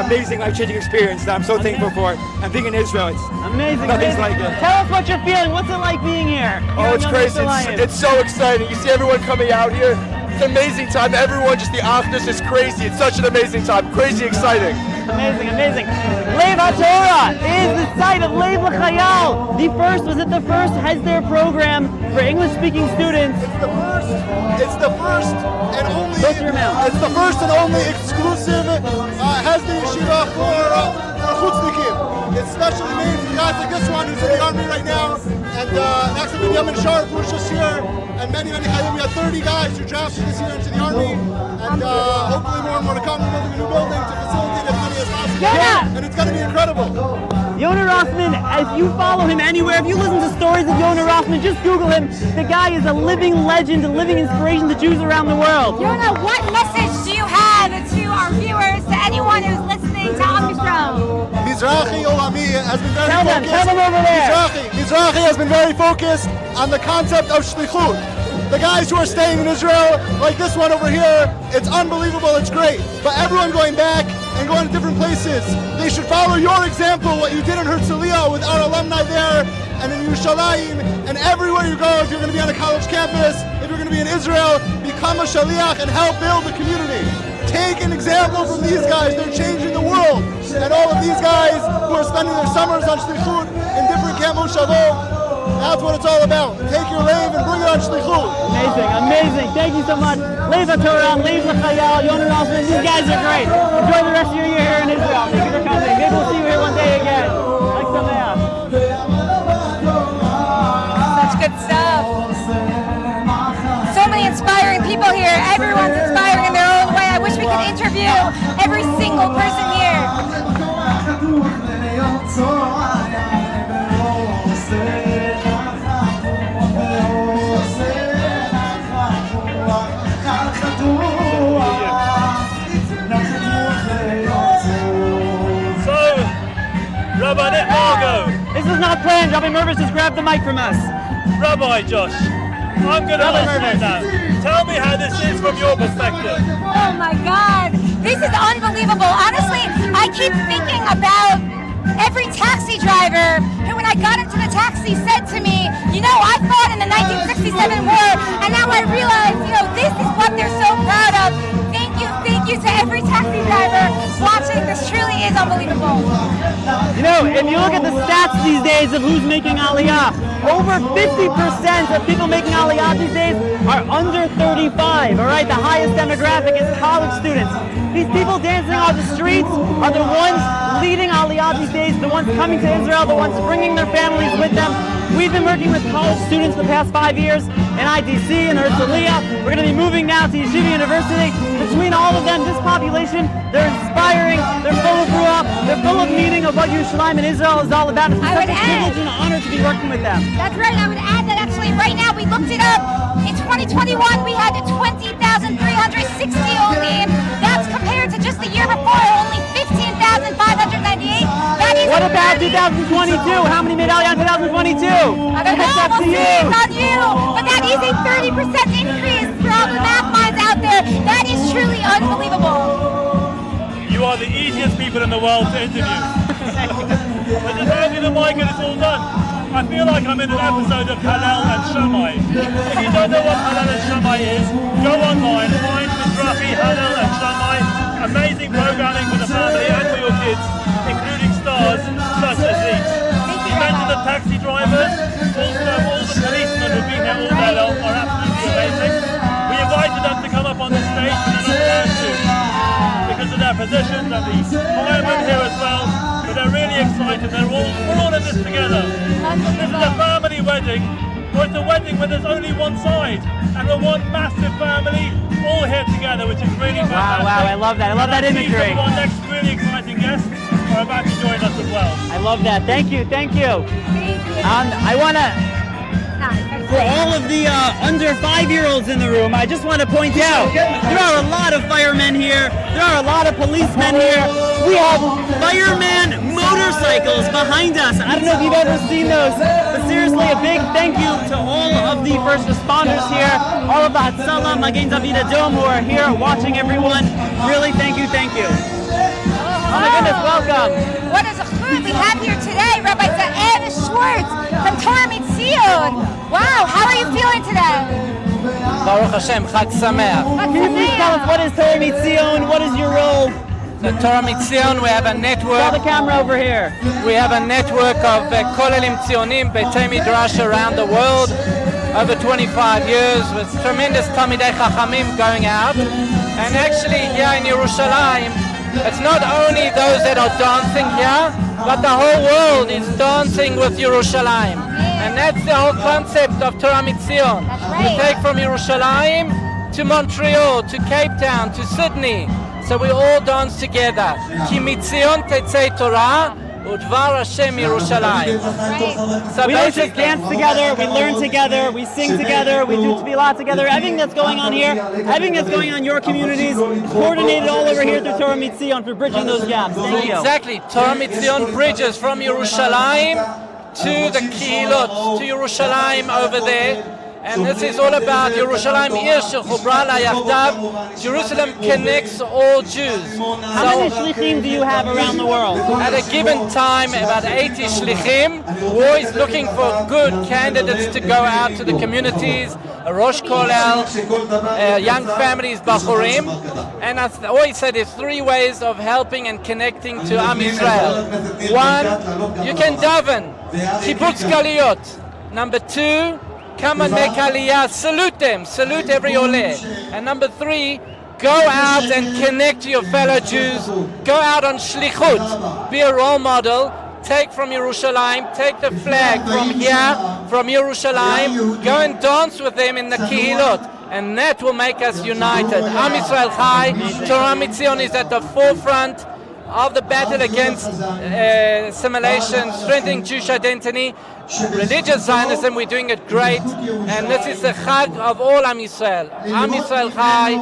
amazing, life-changing experience that I'm so thankful for. And being in Israel, it's amazing. Nothing's like it. Tell us what you're feeling. What's it like being here? Oh, it's crazy. It's so exciting. You see everyone coming out here. It's an amazing time. Everyone, just the Achdus is crazy. It's such an amazing time. Crazy exciting. Amazing. Lev HaTorah is the site of Lev L'Chayal. Was it the first Hesder program for English-speaking students? It's the first and only. Close your mouth. It's the first and only exclusive Hesder yeshiva for chutznikim. It's specially made for guys like this one who's in the army right now, and next to Binyamin Sharp, who's just here, and many chayim. We had 30 guys who drafted this year into the army, and hopefully more and more to come. We're building a new building to facilitate as many as possible, and it's going to be incredible. Yonah Rothman, if you follow him anywhere, if you listen to stories of Yonah Rothman, just Google him. The guy is a living legend, a living inspiration to Jews around the world. Yonah, what message do you have to our viewers, to anyone who's listening to Am Yisrael? Mizrahi Olami has been very focused. Tell them over there. Mizrahi has been very focused on the concept of shlichut. The guys who are staying in Israel, like this one over here, it's unbelievable, it's great. But everyone going back and going to different places, they should follow your example, what you did in Herzliya with our alumni there, and in Yerushalayim, and everywhere you go, if you're going to be on a college campus, if you're going to be in Israel, become a shaliach and help build the community. Take an example from these guys, they're changing the world. And all of these guys who are spending their summers on shlichut in different camp Moshavot, that's what it's all about. Take your Lev and bring it on shlichut. Amazing. Thank you so much. Lev HaTorah, Lev L'Chayal, Yonah Rothman, these guys are great. Enjoy the rest of your year here in Israel. Thank you for coming. Maybe we'll see you here one day again. Like Sameach. Such good stuff. So many inspiring people here. Everyone's inspiring in their own way. I wish we could interview every single person here. Rabbanit Margot. This is not planned. Rabbi Mervis just grabbed the mic from us. Rabbi Josh, I'm going to ask you now. Tell me how this is from your perspective. Oh my God, this is unbelievable. Honestly, I keep thinking about every taxi driver who, when I got into the taxi, said to me, I fought in the 1967 war, and now I realize, this is what they're so proud of. Thank you to every taxi driver watching. This truly is unbelievable. If you look at the stats these days of who's making Aliyah, over 50% of people making Aliyah these days are under 35, all right? The highest demographic is college students. These people dancing on the streets are the ones leading Aliyah these days, the ones coming to Israel, the ones bringing their families with them. We've been working with college students the past 5 years in IDC and Herzliya. We're going to be moving now to Yeshiva University. Between all of them, this population, they're inspiring, they're full of ruach, they're full of meaning of what Yerushalayim and Israel is all about. It's such a privilege and an honor to be working with them. That's right. I would add that actually right now we looked it up. In 2021, we had 20,360 only. That's compared to just the year before, only 15,598. That is What about 2022? How many made Aliyah in 2022? I don't know, we'll see, it's on you. But that is a 30% increase for all the math minds out there. That is truly unbelievable. You are the easiest people in the world to interview. But just hand me the mic and it's all done. I feel like I'm in an episode of Hallel and Shammai. If you don't know what Hallel and Shammai is, go online, find Mizrahi, Hallel and Shammai. Amazing programming for the family and for your kids, including stars such as these. You mentioned the taxi drivers, also all the policemen who've been here all day long are absolutely amazing. We invited them to come up on the stage, but they're not allowed to because of their positions, and the firemen here as well. But they're really excited. We're all in this together. This is a family wedding, or it's a wedding where there's only one side, and we're one massive family, all here together, which is really fantastic. Wow, I love that. I love that imagery. Our next really exciting guests are about to join us as well. I love that. Thank you. I want to, for all of the under 5-year-olds in the room, I just want to point out, there are a lot of firemen here. There are a lot of policemen here. We have fireman motorcycles behind us. I don't know if you've ever seen those, but seriously, a big thank you to all of the first responders here, all of the Hatzalah, Magen David Adom who are here watching everyone. Really, thank you. Oh my goodness, welcome. What is a chut we have here today, Rabbi Zaed Schwartz from Torah Mitzion. Wow, how are you feeling today? Baruch Hashem, Chag Sameach. Can you please tell us what is Torah Mitzion? What is your role? So Torah Mitzion, we have a network. Tell the camera over here. We have a network of Kolelim Tzionim, Beitei Midrash around the world, over 25 years, with tremendous Talmidei Chachamim going out. And actually here in Yerushalayim, it's not only those that are dancing here, but the whole world is dancing with Yerushalayim. And that's the whole concept of Torah Mitzion. We take from Yerushalayim to Montreal, to Cape Town, to Sydney. So we all dance together. Ki Mitzion tetzei Torah, udvar Hashem Yerushalayim. We don't just dance together, we learn together, we sing together, we do tefillah together. Everything that's going on here, everything that's going on in your communities, is coordinated all over here through Torah Mitzion for bridging those gaps. Thank you. Exactly. Torah Mitzion bridges from Yerushalayim to the Kehilot, to Yerushalayim over there. And this is all about Yerushalayim, Ir Shechubra La Yachdav. Jerusalem connects all Jews. How many shlichim do you have around the world? At a given time, about 80 shlichim. We're always looking for good candidates to go out to the communities, a Rosh Kolel, young families, Bachurim. And I always say there's 3 ways of helping and connecting to Am Yisrael. 1, you can daven, kibbutz galiyot. Number 2, come and make Aliyah, salute them, salute every Oleh. And number 3, go out and connect to your fellow Jews. Go out on shlichut, be a role model, take from Yerushalayim, take the flag from here, from Yerushalayim, go and dance with them in the Kehilot. And that will make us united. Am Yisrael Chai, Torah Mitzion is at the forefront of the battle against assimilation, strengthening Jewish identity, religious Zionism. We're doing it great, and this is the Chag of all Am Yisrael. Am Yisrael Chai,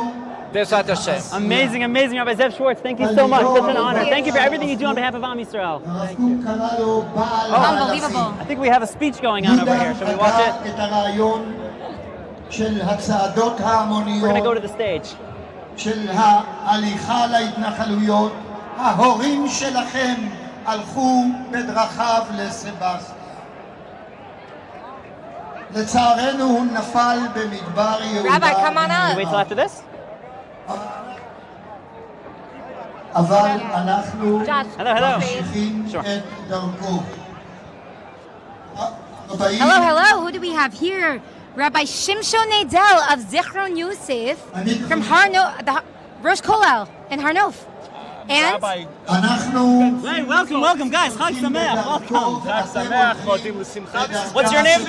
Bezrat Hashem. Amazing, Rabbi Zev Schwartz. Thank you so much. Such an honor. Thank you for everything you do on behalf of Am Yisrael. Thank you. Unbelievable. I think we have a speech going on over here. Shall we watch it? We're going to go to the stage. ההורים שלכם הלכו בדרכיו לסבסטיה. לצערנו הוא נפל במדבר יהודה. Rabbi, come on up. Wait till after this? אבל אנחנו Hello. ממשיכים את דרכו. Hello. Who do we have here? Rabbi Shimshon Nadel of Zichron Yosef from the Rosh Kolel in Harnof. And Hey, welcome, guys. Chag Sameach, welcome. Chag Sameach, What's your name?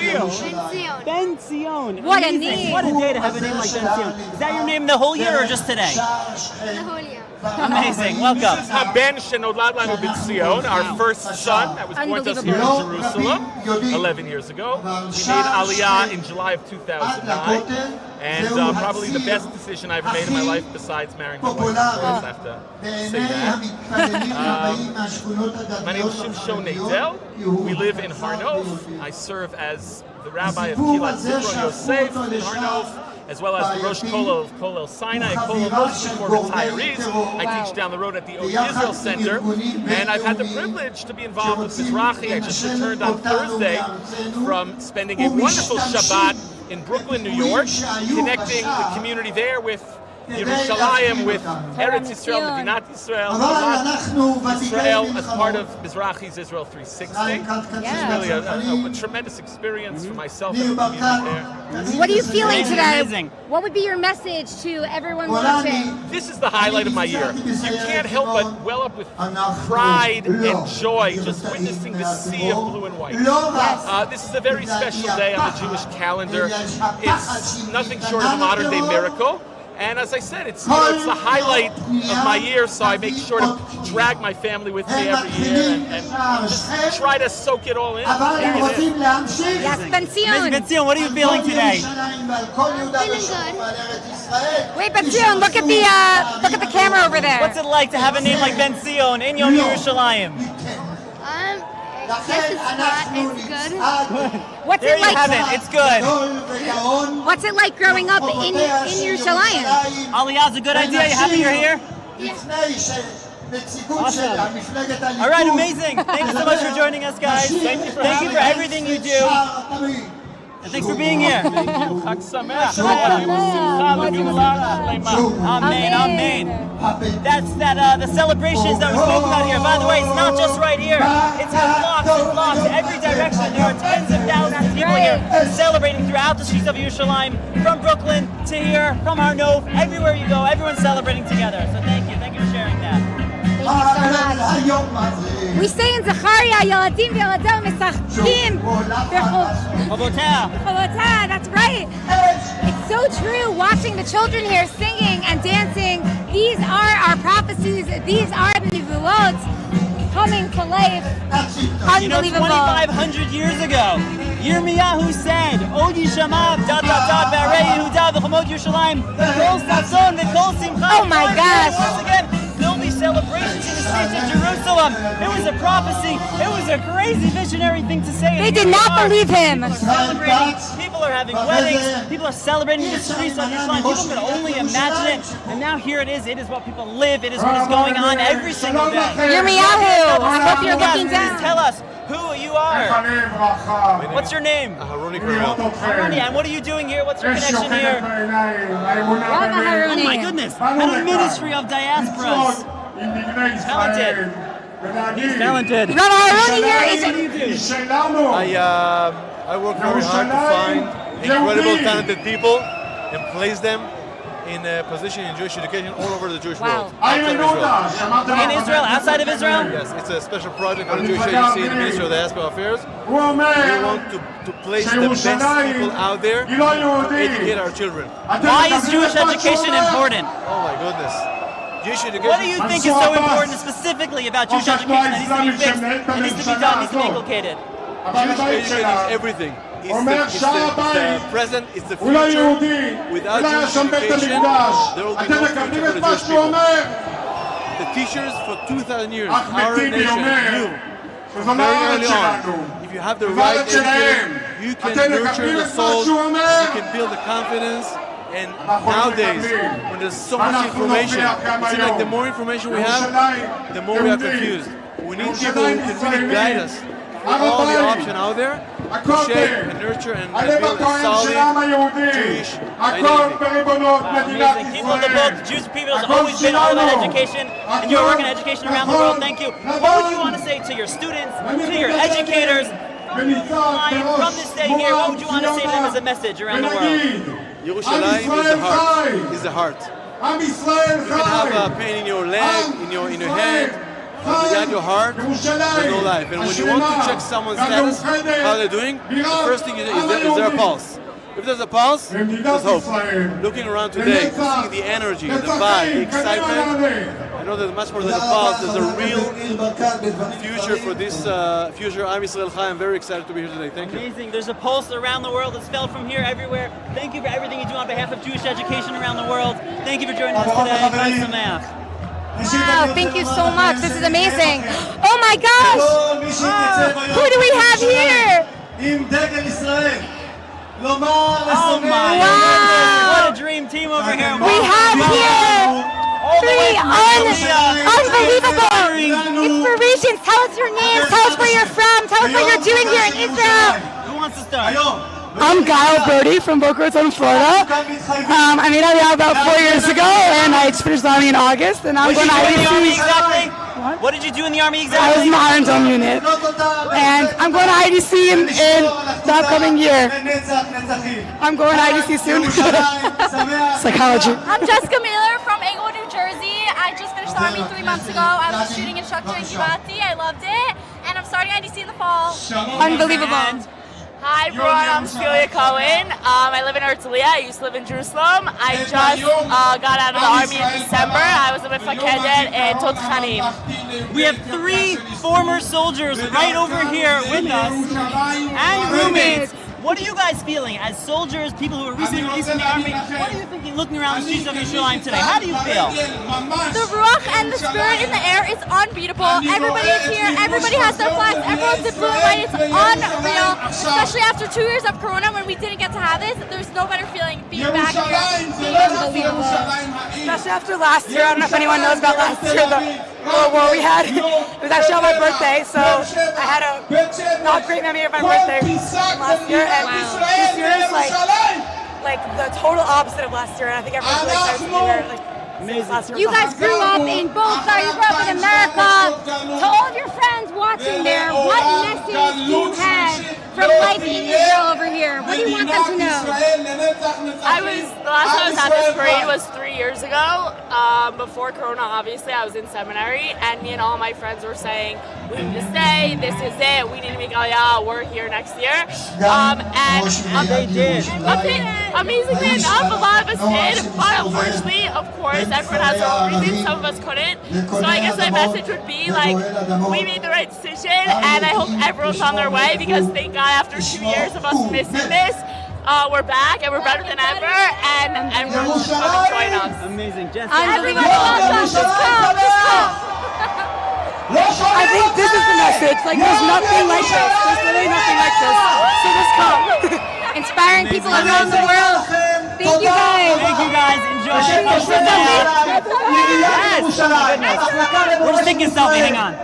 Ben Zion. What a name. What a day to have a name like Ben Zion. Is that your name the whole year or just today? The whole year. Amazing. Welcome. This is Haben Shenolad Lanu B'Tzion, our first son that was born to us here in Jerusalem 11 years ago. He made Aliyah in July of 2009, and probably the best decision I ever made in my life besides marrying my wife. I have to say that. My name is Shimshon Neidel. We live in Har Nof. I serve as the rabbi of Kilat Zikron Yosef in Har Nof, as well as the Rosh Kollel of Kollel Sinai, Kollel mostly for retirees. I teach down the road at the Odi Israel Center, and I've had the privilege to be involved with Mizrahi. I just returned on Thursday from spending a wonderful Shabbat in Brooklyn, New York, connecting the community there with Yerushalayim, with Eretz Yisrael, Medinat Yisrael, Israel as part of Mizrahi's Israel 360. This is really a tremendous experience for myself and the community there. What are you feeling today? What would be your message to everyone watching? This is the highlight of my year. You can't help but well up with pride and joy just witnessing the sea of blue and white. This is a very special day on the Jewish calendar. It's nothing short of a modern day miracle. And as I said, it's the highlight of my year, so I make sure to drag my family with me every year and just try to soak it all in. Yes, Ben-Zion. Ben-Zion, what are you feeling today? Feeling good. Wait, Ben-Zion, look at the camera over there. What's it like to have a name like Ben-Zion in Yom Yerushalayim? Yes, it's not. It's good. What's there it like? You have it. It's good. What's it like growing up in Yerushalayim? Aliyah is a good idea. You happy you're here? Awesome. All right, amazing. Thank you so much for joining us, guys. Thank you for everything you do. And thanks for being here. Thank you. Amen, amen. That's the celebrations that we spoke about here. By the way, it's not just right here. It's in blocks and blocks, every direction. There are tens of thousands of people here celebrating throughout the streets of Yerushalayim, from Brooklyn to here, from Har Nof, everywhere you go, everyone's celebrating together. So thank you for sharing that. We say in Zechariah, Yeladim v'Yeladim misachkim Chavotah. That's right. It's so true. Watching the children here singing and dancing. These are our prophecies. These are the nivuot coming to life. Unbelievable. 2,500 years ago, Yirmiyahu said, Od Yishamav, B'arei Yehuda v'Chomot Yerushalayim, Kol Satzon v'Kol Simcha. Oh my gosh. Once again, there'll be celebrations in the streets of Jerusalem. It was a prophecy. It was a crazy visionary thing to say. They did not believe him. People are having weddings. People are celebrating in the streets of Yerushalayim. People could only imagine it. And now here it is. It is what people live. It is what is going on every single day. Yirmiyahu, I hope you're looking down. Tell us who you are. What's your name? Haruni. Haruni, and what are you doing here? What's your connection here? Oh my goodness, and a ministry of diasporas. Talented. He's talented. Rabbi Haruni here is what do you do? I work very hard to find incredible talented people and place them in a position in Jewish education all over the Jewish world. Outside of Israel. In Israel, outside of Israel? Yes, it's a special project on the Jewish Agency in the Ministry of Diaspora Affairs. We want to place the best people out there to educate our children. Why is Jewish education important? Oh my goodness. Jewish education. What do you think is so important specifically about Jewish education that needs to be fixed, that needs to be done, needs to be inculcated? Jewish education is everything. It's the present, it's the future. Without Jewish education, there will be no future for the Jewish people. The teachers for 2,000 years, our nation knew very early on, if you have the right educator, you can nurture the soul, you can build the confidence. And nowadays, when there's so much information, it seems like the more information we have, the more we are confused. We need people who can really guide us through all the options out there to shape and nurture and build a solid Jewish identity. Amazing. People in the book, Jewish people have always been all about education, and you're working on education around the world. Thank you. What would you want to say to your students, to your educators, from this day here? What would you want to say to them as a message around the world? Yerushalayim is the heart. Is the heart. You can have a pain in your leg, in your hand, but behind your heart, there's no life. And when you want to check someone's status, how they're doing, the first thing is their pulse. If there's a pulse, there's hope. Looking around today, seeing the energy, the vibe, the excitement, know that much more than the past, there's a real future for this future Am Yisrael Chai. I'm very excited to be here today. Thank you. Amazing. There's a pulse around the world that's felt from here everywhere. Thank you for everything you do on behalf of Jewish education around the world. Thank you for joining us today. Chag Sameach. Wow, thank you so much. This is amazing. Oh my gosh! Who do we have here? Oh my goodness, what a dream team over here. We have here three unbelievable inspirations. Tell us your names, tell us where you're from, tell us what you're doing here in Israel. Who wants to start? I'm Kyle Brody from Boca Raton, Florida. I made Aliyah about 4 years ago, and I just finished the Army in August, and I'm going to IDC. exactly? What did you do in the Army exactly? I was in the Iron Dome unit, and I'm going to IDC in the upcoming year. I'm going to IDC soon. Psychology. I'm Jessica Miller from Englewood, New Jersey. I just finished the Army 3 months ago. I was a shooting instructor in Givati. I loved it, and I'm starting IDC in the fall. Unbelievable. Hi everyone, I'm Celia Cohen. I live in Herzliya. I used to live in Jerusalem. I just got out of the Army in December. I was a Mefakedet and Totchanim. We have 3 former soldiers right over here with us and roommates. What are you guys feeling as soldiers, people who were recently released from the Army? What are you thinking looking around the streets of Yerushalayim today? How do you feel? The ruach and the spirit in the air is unbeatable. Everybody is here. Everybody has their flags. Everyone's in blue and white. It's unreal. Especially after 2 years of Corona when we didn't get to have this. There's no better feeling being back here. Being unbelievable. Especially after last year. I don't know if anyone knows about last year, the World War we had. It was actually on my birthday, so I had a not great memory of my birthday from last year. And this year is like the total opposite of last year, and I think everyone's really excited to be here. Amazing. You guys grew up in Boca, you grew up in America. To all of your friends watching there, what message do you have from life in Israel over here? What do you want them to know? The last time I was at this parade was 3 years ago. Before Corona, obviously, I was in seminary, and me and all my friends were saying, we need to stay, this is it, we need to make Aliyah, we're here next year. And they did. Amazingly enough, a lot of us did, but unfortunately, of course, everyone has their own reasons, some of us couldn't. So I guess my message would be, like, we made the right decision, and I hope everyone's on their way, because thank God after 2 years of us missing this, we're back and we're better than ever, and everyone's come and join us. Amazing, Jessica. Everyone, just come. I think this is the message. Like, there's nothing like this. There's literally nothing like this. So just come. Inspiring people around the world. Thank you guys. Thank you guys. Enjoy. Yes. We're just taking a selfie. Hang on.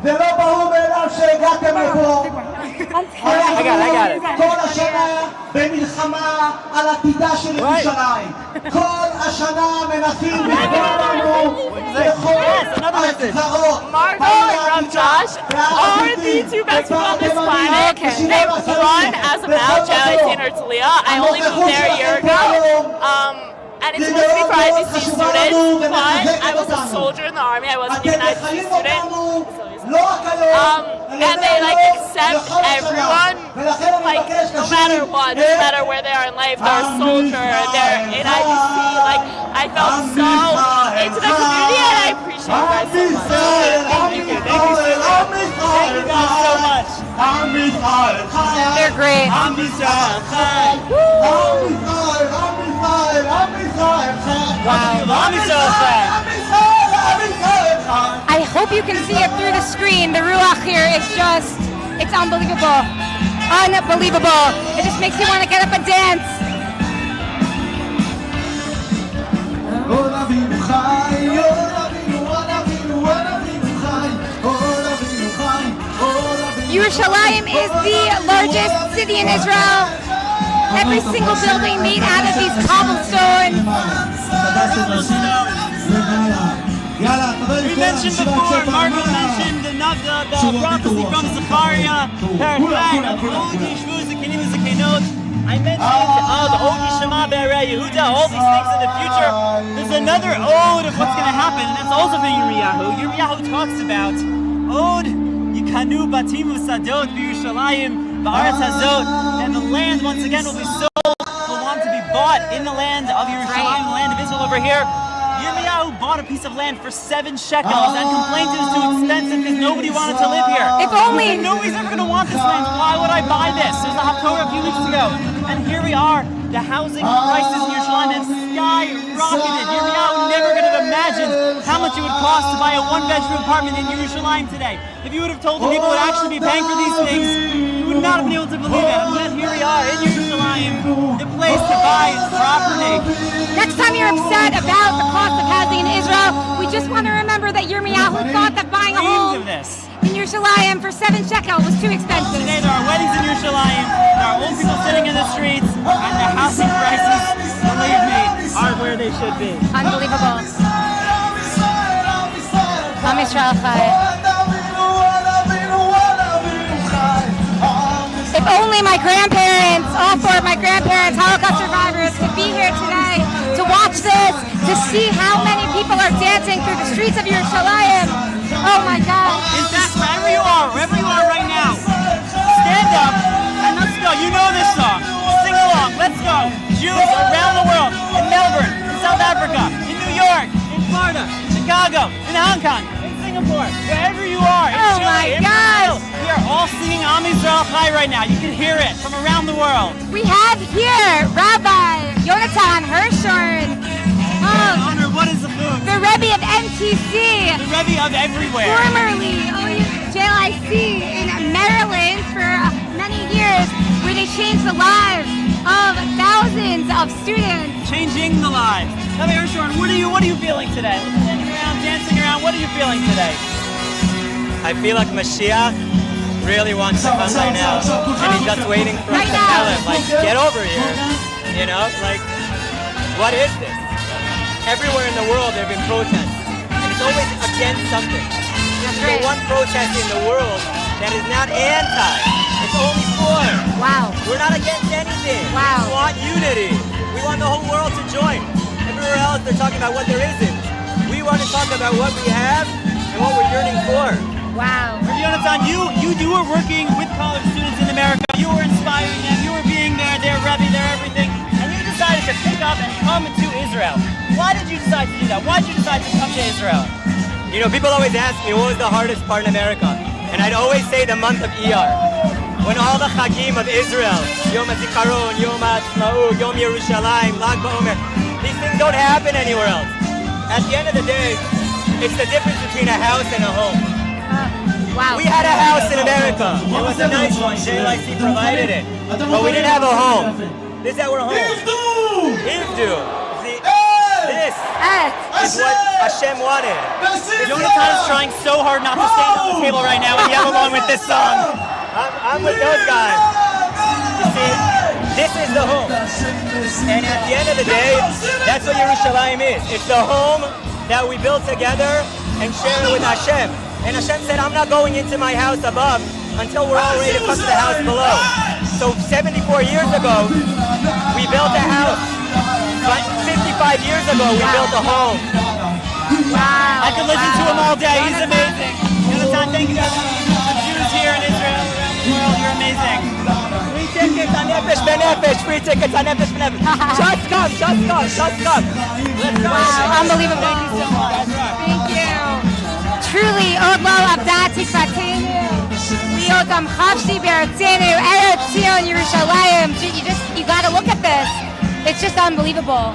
זה לא ברור מאליו שהגעתם לפה. I got it. כל השנה במלחמה על עתידה של ירושלים. כל השנה מנסים לפגוע לנו בכל הגזרות. Margot and Josh are the 2 best people on this planet. They've run as a Mal Jealous in Herzliya. I only moved there a year ago. And it's supposed to be for IDC students, but I was a soldier in the Army. I wasn't even an IDC student. And they accept everyone, no matter what, no matter where they are in life. They're a soldier, they're in IDC. I felt so into the community, and I appreciate you guys so much. Thank you guys so much. They're great. I hope you can see it through the screen. The ruach here is just, it's unbelievable. Unbelievable. It just makes you want to get up and dance. Yerushalayim is the largest city in Israel. Every single building made out of these cobblestones. We mentioned before, Margot mentioned the prophecy from Zechariah, I mentioned the Ode Yishma Be'arei Yehuda, all these things in the future. There's another ode of what's going to happen, and that's also from Yirmiyahu. Yirmiyahu talks about Ode Yikanu Batim Usadot B'Yerushalayim Ba'aretz Hazot, and the land once again will be sold, will want to be bought in the land of Yerushalayim, the land of Israel over here. Yirmiyahu bought a piece of land for 7 shekels and complained it was too expensive because nobody wanted to live here. If only... Nobody's ever going to want this land. Why would I buy this? There's a Haftorah a few weeks ago. And here we are. The housing prices in Yerushalayim have skyrocketed. Yirmiyahu never could have imagined how much it would cost to buy a 1-bedroom apartment in Yerushalayim today. If you would have told the people who would actually be paying for these things, you would not have been able to believe it. And yet here we are in Yerushalayim, the place to buy property. Next time you're upset about the cost of housing in Israel, we just want to remember that Yirmiyahu thought that buying a home in Yerushalayim for 7 shekel was too expensive. Today there are weddings in Yerushalayim, there are old people sitting in the streets, and the housing prices, believe me, are where they should be. Unbelievable. Am Yisrael Chai. If only my grandparents, all 4 of my grandparents, Holocaust survivors, could be here today to watch this, to see how many people are dancing through the streets of Yerushalayim. Oh my God. In fact, wherever you are right now, stand up and let's go. You know this song. Sing along. Let's go. Jews around the world, in Melbourne, in South Africa, in New York, in Florida, in Chicago, in Hong Kong, in Singapore, wherever you are. Oh my God. We are all singing Am Yisrael Chai right now. You can hear it from around the world. We have here Rabbi Yonatan Hirschhorn. What is the food? The Rabbi of NTC. The Rabbi of everywhere. Formerly JLIC in Maryland for many years, where they changed the lives of thousands of students. Changing the lives. Rabbi Hirschhorn, what are you feeling today? Standing around, dancing around, what are you feeling today? I feel like Mashiach really wants to come right now. And he's just waiting for us to tell him, like, get over here. You know, like, what is this? Everywhere in the world there have been protests, and it's always against something. There's no one protest in the world that is not anti. It's only for. Wow. We're not against anything. Wow. We want unity. We want the whole world to join. Everywhere else they're talking about what there isn't. We want to talk about what we have and what we're yearning for. Wow. Yonatan, you were working with college students in America. You were inspiring them. You were being there, their Rabbi, their everything. And you decided to pick up and come to Israel. Why did you decide to do that? Why did you decide to come to Israel? You know, people always ask me what was the hardest part in America. And I'd always say the month of Iyar. When all the Chagim of Israel, Yom HaZikaron, Yom HaAtzmaut, Yom Yerushalayim, Lag BaOmer, these things don't happen anywhere else. At the end of the day, it's the difference between a house and a home. Wow. We had a house in America. It was a nice one. JLIC provided it. But we didn't have a home. This is our home. Hivdu. This is what Hashem wanted. Yonatan is trying so hard not to stand at the table right now and yell along with this song. I'm with those guys. You see, this is the home. And at the end of the day, that's what Yerushalayim is. It's the home that we build together and share it with Hashem. And Hashem said, I'm not going into my house above until we're all ready to come to the house below. So 74 years ago, we built a house. But 55 years ago, we built a home. Wow. I could listen to him all day. He's amazing. Yonatan, thank you for the Jews here in Israel, around the world. You're amazing. Free tickets on Nefesh B'Nefesh. Free tickets on Nefesh B'Nefesh. Just come, just come, just come. Let's go. Wow, unbelievable. Thank you so much. Thank you. Truly, Od Lo Avdat Tikvatenu. Liodam Chavshi Be'Artzenu, Eretz Zion, Yerushalayim. You got to look at this. It's just unbelievable.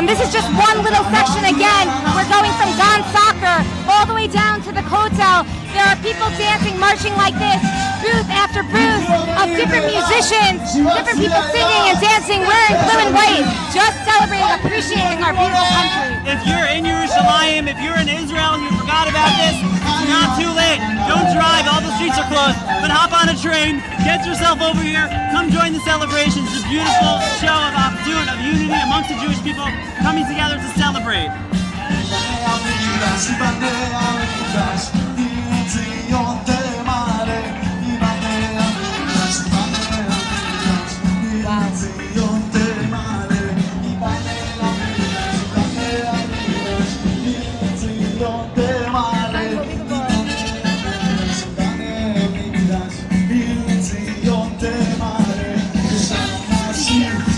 This is just one little section again. We're going from Gan Soccer all the way down to the Kotel. There are people dancing, marching like this, booth after booth of different musicians, different people singing and dancing, wearing blue and white, just celebrating, appreciating our beautiful country. If you're in Yerushalayim, if you're in Israel and you forgot about this, it's not too late. Don't drive, all the streets are closed, but hop on a train, get yourself over here, come join the celebrations. It's a beautiful show of Abdut, of unity amongst the Jewish people coming together to celebrate.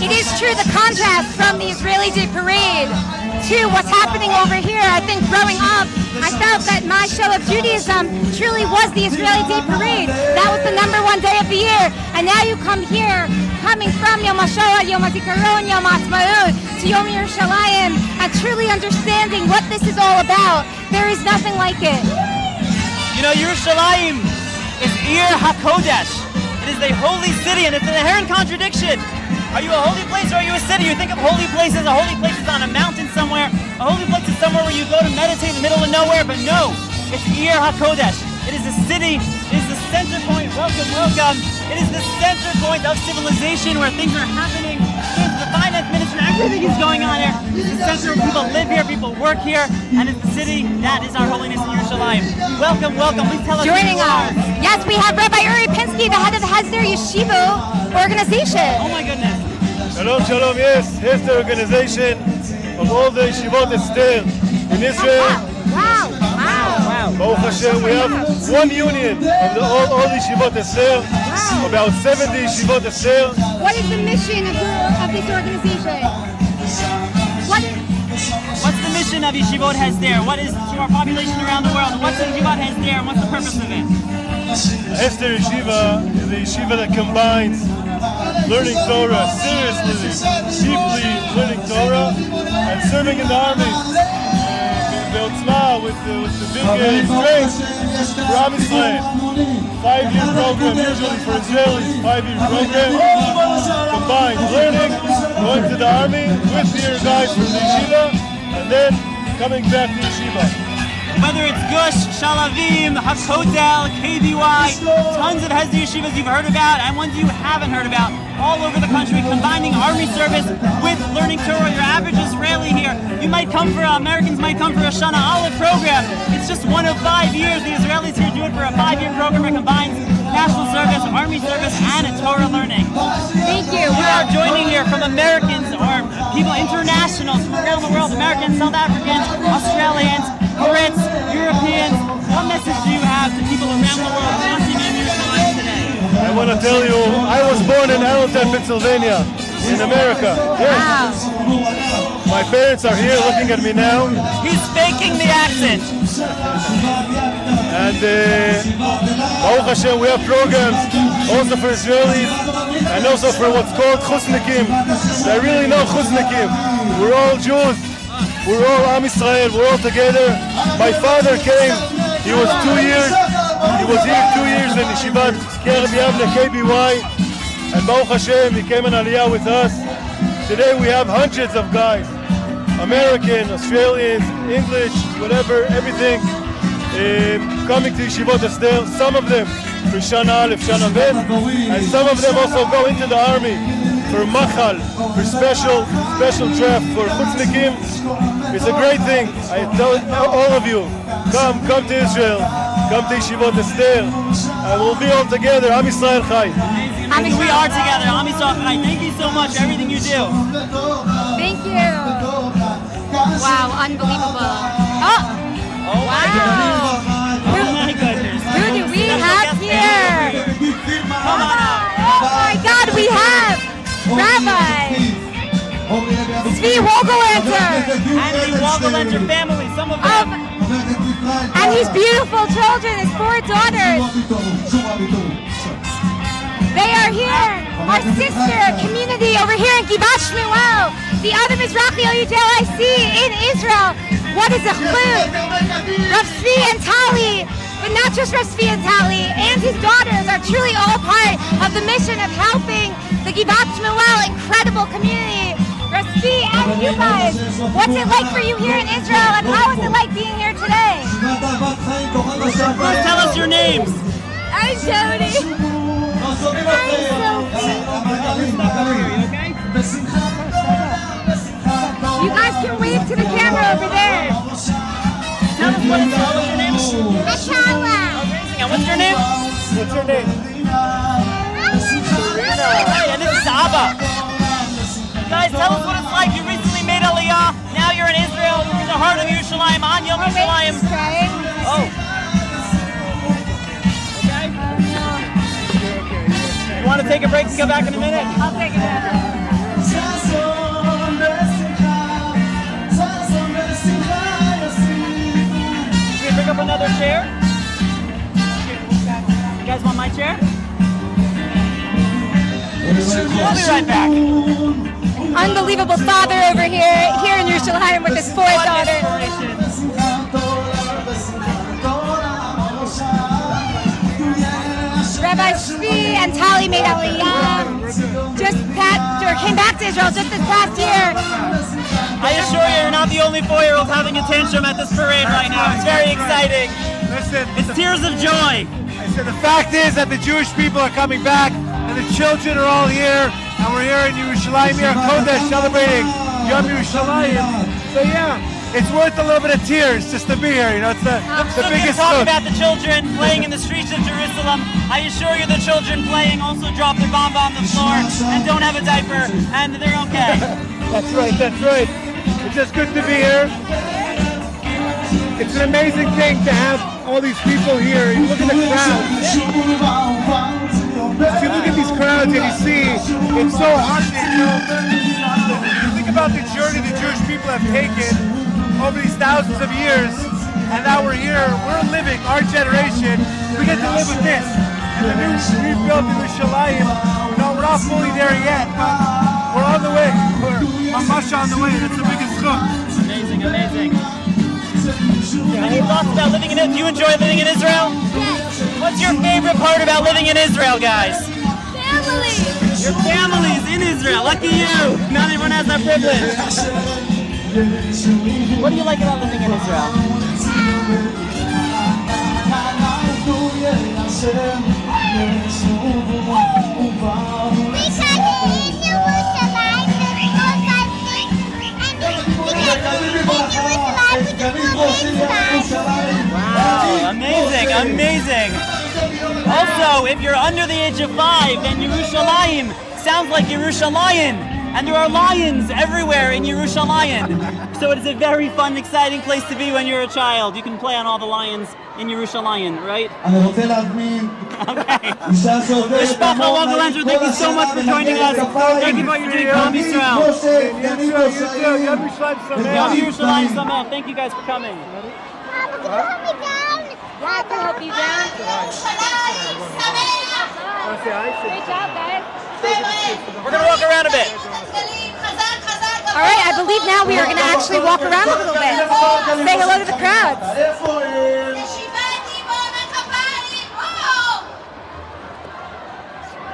It is true, the contrast from the Israeli Day Parade to what's happening over here. I think growing up, I felt that my show of Judaism truly was the Israeli Day Parade. That was the #1 day of the year. And now you come here, coming from Yom HaShoah, Yom HaZikaron, Yom HaAtzmaut, to Yom Yerushalayim, and truly understanding what this is all about. There is nothing like it. You know, Yerushalayim is Ir HaKodesh. It is the holy city, and it's an inherent contradiction. Are you a holy place or are you a city? You think of holy places, a holy place is on a mountain somewhere. A holy place is somewhere where you go to meditate in the middle of nowhere, but no, it's Ir HaKodesh. It is the city, it is the center point, welcome, welcome. It is the center point of civilization where things are happening. It's the finance ministry, everything is going on here. It's the center where people live here, people work here, and it's the city that is our holiness in Yerushalayim. Welcome, welcome. Please tell us Joining who you are. us. Yes, we have Rabbi Uri Pinsky, the head of the Hesder Yeshiva organization. Oh my goodness. Shalom, shalom, yes, Hesder organization of all the Yeshivot Esther in Israel. Wow, Baruch Hashem, we have one union of all the Yeshivot Esther, about 70 Yeshivot Esther. What is the mission of this organization? What's the mission of Yeshivot Hesder? What is to our population around the world? What's Yeshivot Hesder and what's the purpose of it? Hesder Yeshiva is a yeshiva that combines learning Torah seriously, deeply learning Torah, and serving in the army. Be'otzma, with the big strength for Am Yisrael. 5-year program, usually for Israelis, 5-year program. Combined learning, going to the army with your guys from the yeshiva, and then coming back to yeshiva. Whether it's Gush, Shalavim, Hakotel, KVY, tons of Hesder yeshivas you've heard about and ones you haven't heard about all over the country, combining army service with learning Torah. Your average Israeli here, Americans might come for a Shana Aleph program. It's just one of 5 years. The Israelis here do it for a 5-year program that combines national service, army service, and Torah learning. Thank you. We are joining here from Americans or people, internationals from around the world, Americans, South Africans, Australians, Brits, Europeans. What message do you have to people around the world watching in Yerushalayim today? I want to tell you, I was born in Allentown, Pennsylvania, in America. Yes. My parents are here looking at me now. He's faking the accent. And Baruch Hashem, we have programs also for Israelis and also for what's called Chuznikim. I really know Chuznikim. We're all Jews. We're all Am Yisrael. We're all together. My father came. He was 2 years. He was here 2 years in Yeshivat Kerem Yavne KBY. And Baruch Hashem, he came on Aliyah with us. Today we have hundreds of guys. American, Australians, English, whatever, everything. Coming to Yeshivot Esther, some of them for Shana Aleph, Shana Bet, and some of them also go into the army for Machal, for special draft, for Chutznikim. It's a great thing. I tell all of you, come to Israel, come to Yeshivot Esther, and we'll be all together. Am Yisrael Chai. We are together. Am Yisrael Chai. Thank you so much for everything you do. Thank you. Wow, unbelievable. Oh wow. Oh my goodness. Who do we have here? Come on out. Oh my God, we have Rabbi Zvi Wogelanter. And the Wogelanter family, some of them. And his beautiful children, his 4 daughters. They are here. Our sister community over here in Givat Shmuel. The other Mizrahi OUJLIC in Israel. What is a chlut? Rav Zvi and Tali, but not just Rav Zvi and Tali, and his daughters are truly all part of the mission of helping the Givat Shmuel incredible community. Rav Zvi and you guys, what's it like for you here in Israel, and how is it like being here today? First, tell us your names. I'm Jody. You guys can wave to the camera over there. Tell us what's your name? Mashallah. And what's your name? What's your name? Right, and this is Abba. Guys, tell us what it's like. You recently made Aliyah. Now you're in Israel. You're in the heart of Yerushalayim, on Yom Yerushalayim. Oh. You want to take a break and come back in a minute? I'll take a minute. another chair? You guys want my chair? We'll be right back. Unbelievable father over here in Yerushalayim with his four daughters. Rabbi Shvi and Tali made Aliyah. Came back to Israel just this past year. I assure you, you're not the only 4-year-old having a tantrum at this parade right now. It's very exciting. Listen, it's tears of joy. I said the fact is that the Jewish people are coming back, and the children are all here, and we're here in Yerushalayim, here in Kodesh, celebrating Yom Yerushalayim. So yeah, it's worth a little bit of tears just to be here. You know, it's the biggest. Talk about the children playing in the streets of Jerusalem. I assure you, the children playing also drop their bomb on the floor and don't have a diaper, and they're okay. That's right. That's right. It's just good to be here. It's an amazing thing to have all these people here. You look at the crowd. You look at these crowds and you see it's so heartening. You think about the journey the Jewish people have taken over these thousands of years, and now we're here, we're living, our generation, we get to live with this. And the new rebuilt Yerushalayim, you know, we're not fully there yet, but we're on the way. We're mamash on the way. That's the biggest hook. Amazing, amazing. Any thoughts about living in Israel? Do you enjoy living in Israel? Yes. What's your favorite part about living in Israel, guys? Family. Your family's in Israel. Lucky you. Not everyone has that privilege. What do you like about living in Israel? Wow, amazing, amazing. Also, if you're under the age of 5, then Yerushalayim sounds like Yerushalayim. And there are lions everywhere in Yerushalayim. So it is a very fun, exciting place to be when you're a child. You can play on all the lions in Yerushalayim, right? Okay. Mishpacha Logalandra, thank you so much for joining us. Thank you for your doing Yom Yisrael. Yom Yerushalayim Sameach. Thank you guys for coming. I can help you down. Great job, guys. We're going to walk around a bit. All right, I believe now we are going to actually walk around a little bit. Say hello to the crowds.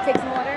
Take some water.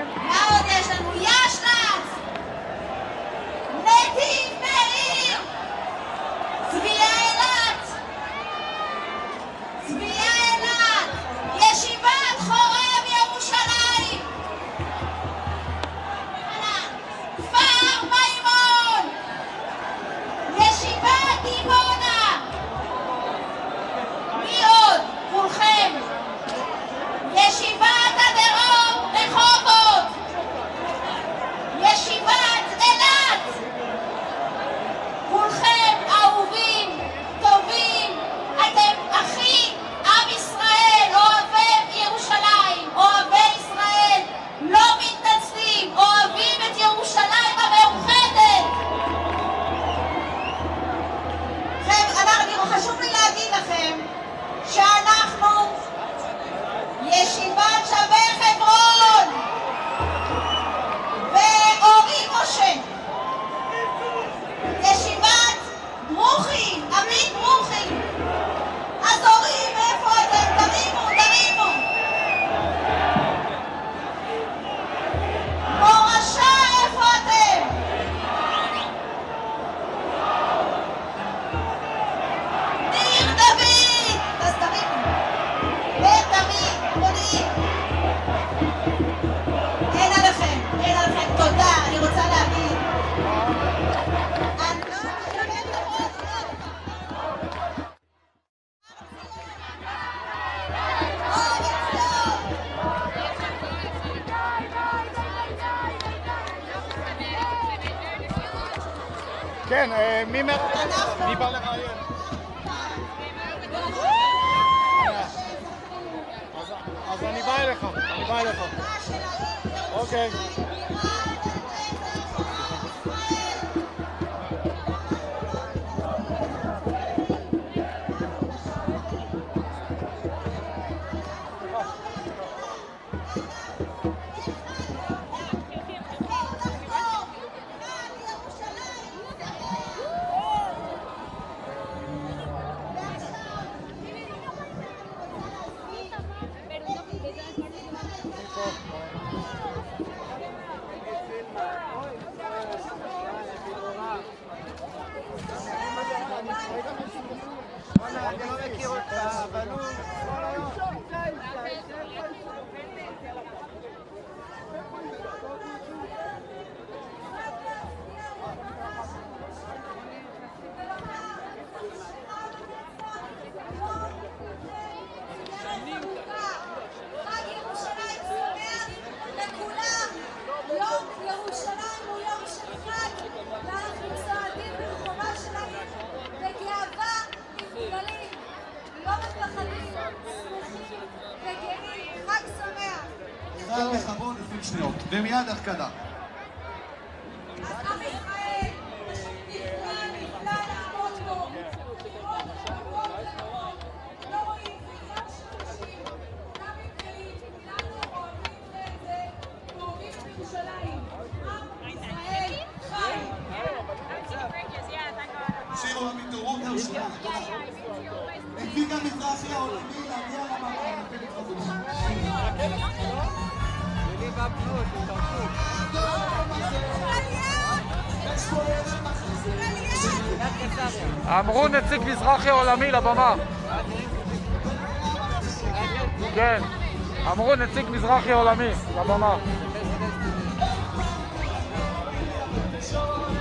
כן, מי בא לראיין? אז אני בא אליך, אוקיי. קהל בכבוד 20 שניות, ומיד הפקדה. שירו המתעוררות הראשונה. הביא גם מזרחי העולמי להגיע למקום לפי חזון. אמרו נציג מזרחי העולמי לבמה. כן, אמרו נציג מזרחי העולמי לבמה.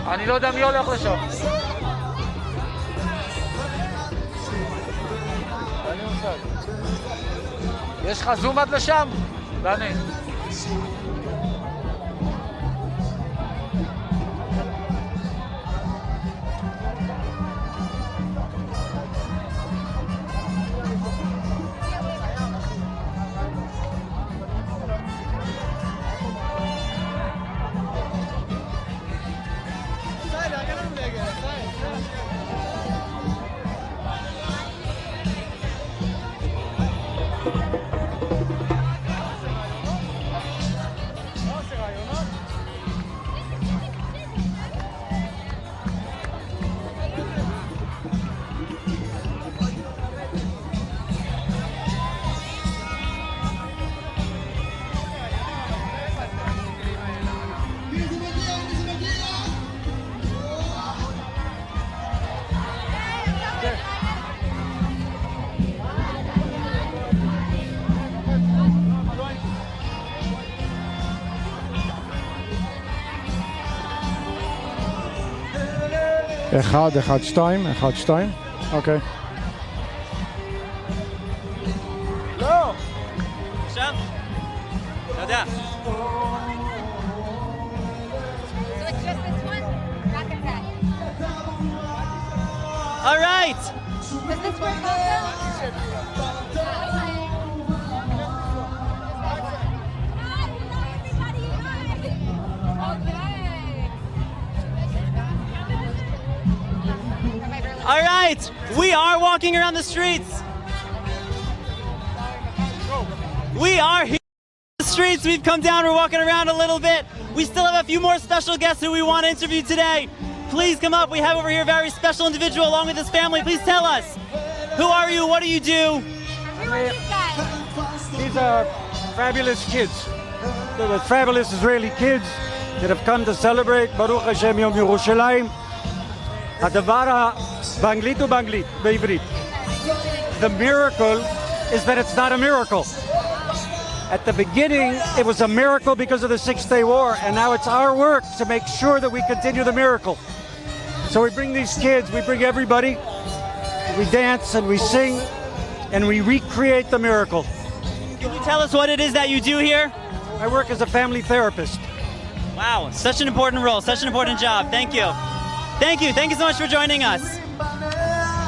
אני לא יודע מי הולך לשם. יש לך זום עד לשם? דני. אחד, שתיים, אוקיי. לא! עכשיו? תודה. All right! Does this work also? All right, we are walking around the streets. We are here in the streets. We've come down, we're walking around a little bit. We still have a few more special guests who we want to interview today. Please come up. We have over here a very special individual along with his family. Please tell us, who are you, what do you do? These are fabulous kids. They're fabulous Israeli kids that have come to celebrate Baruch Hashem Yom Yerushalayim. הדבר באנגלית ובאנגלית, בעברית. The miracle is that it's not a miracle. At the beginning, it was a miracle because of the Six-Day War, and now it's our work to make sure that we continue the miracle. So we bring these kids, we bring everybody, we dance and we sing, and we recreate the miracle. Can you tell us what it is that you do here? I work as a family therapist. Wow, such an important role, such an important job. Thank you. Thank you so much for joining us.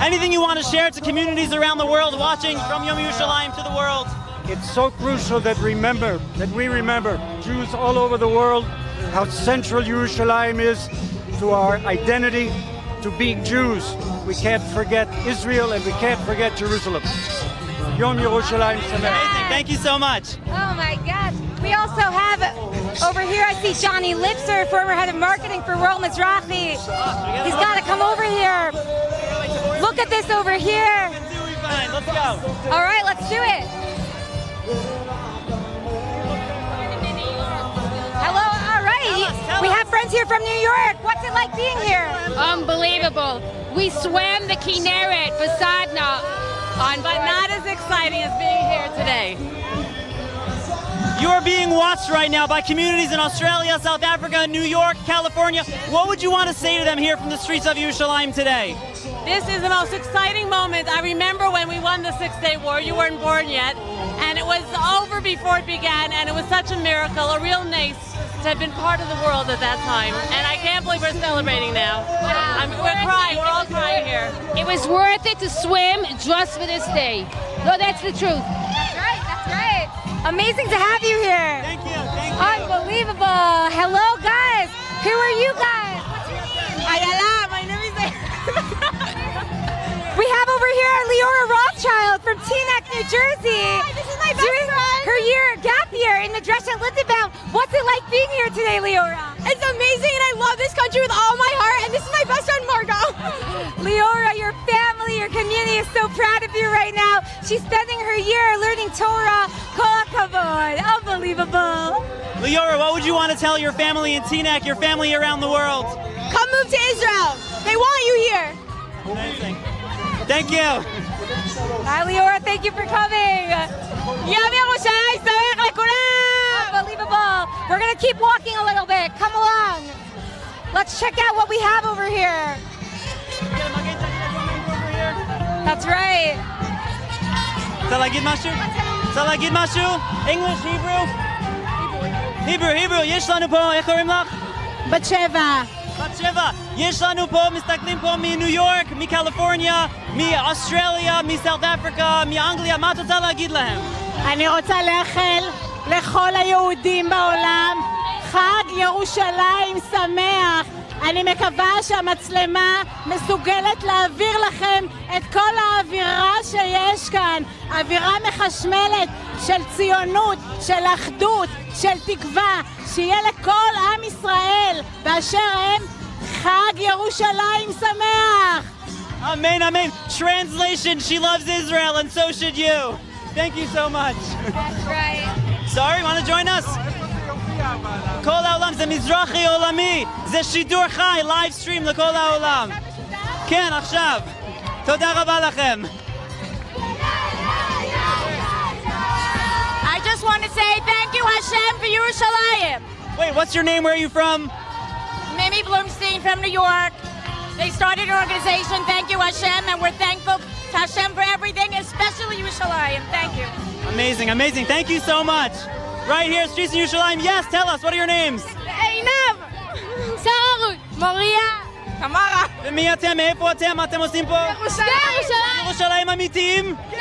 Anything you want to share to communities around the world watching from Yom Yerushalayim to the world? It's so crucial that we remember, Jews all over the world, how central Yerushalayim is to our identity, to being Jews. We can't forget Israel and we can't forget Jerusalem. Yom Yerushalayim Sameach. Amazing, thank you so much. Oh my God. We also have, over here I see Johnny Lipser, former head of marketing for World Mizrahi. He's got to come over here. Look at this over here. Let's go. All right, let's do it. Hello, all right. We have friends here from New York. What's it like being here? Unbelievable. We swam the Kinneret for Sadna, but not as exciting as being here today. You are being watched right now by communities in Australia, South Africa, New York, California. What would you want to say to them here from the streets of Yerushalayim today? This is the most exciting moment. I remember when we won the Six-Day War. You weren't born yet. And it was over before it began, and it was such a miracle, a real nace to have been part of the world at that time. And I can't believe we're celebrating now. We're crying. We're all crying here. It was worth it to swim just for this day. No, that's the truth. That's right. That's right. Amazing to have you here. Thank you. Thank you. Unbelievable. Hello, guys. Who are you guys? Ayala, my name is. We have over here Leora Rothschild from Teaneck, New Jersey. Hi, this is my best doing friend. her gap year in the Dresden Lindenbaum. What's it like being here today, Leora? It's amazing, and I love this country with all my heart. And this is my best friend, Margot. Leora, your family, your community is so proud of you right now. She's spending her year learning Torah. Kol hakavod. Unbelievable. Leora, what would you want to tell your family in Teaneck, your family around the world? Come move to Israel. They want you here. Amazing. Thank you. Hi, Leora. Thank you for coming. Yom Yerushalayim, Sameach lekulam. Unbelievable. We're going to keep walking a little bit. Come along. Let's check out what we have over here. That's right. רוצה להגיד משהו? רוצה להגיד משהו? English, Hebrew? Hebrew. יש לנו פה, איך קוראים לך? בת שבע. בת שבע. יש לנו פה, מסתכלים פה מניו יורק, מקליפורניה, מאוסטרליה, מסאוט אפריקה, מאנגליה. מה את רוצה להגיד להם? אני רוצה לאחל לכל היהודים בעולם חג ירושלים שמח. אני מקווה שהמצלמה מסוגלת להעביר לכם את כל האווירה שיש כאן. אווירה מחשמלת של ציונות, של אחדות, של תקווה, שיהיה לכל עם ישראל באשר הם חג ירושלים שמח. Amen, amen. Translation, she loves Israel and so should you. Thank you so much. That's right. Sorry, want to join us? כל העולם זה מזרחי עולמי, זה שידור חי, לייב סטרים לכל העולם. כן, עכשיו. תודה רבה לכם. I just want to say thank you, Hashem, for Yerushalayim. Wait, what's your name? Where are you from? Mimi Bloomstein from New York. They started an organization, thank you, Hashem, and we're thankful to Hashem for everything, especially Yerushalayim. Thank you. Amazing, amazing. Thank you so much. Right here, Streets in Yerushalayim. Yes, tell us, what are your names? עינב, שרה, מוריה, תמרה. ומי אתם? מאיפה אתם? מה אתם עושים פה? ירושלים. ירושלים אמיתיים? כן.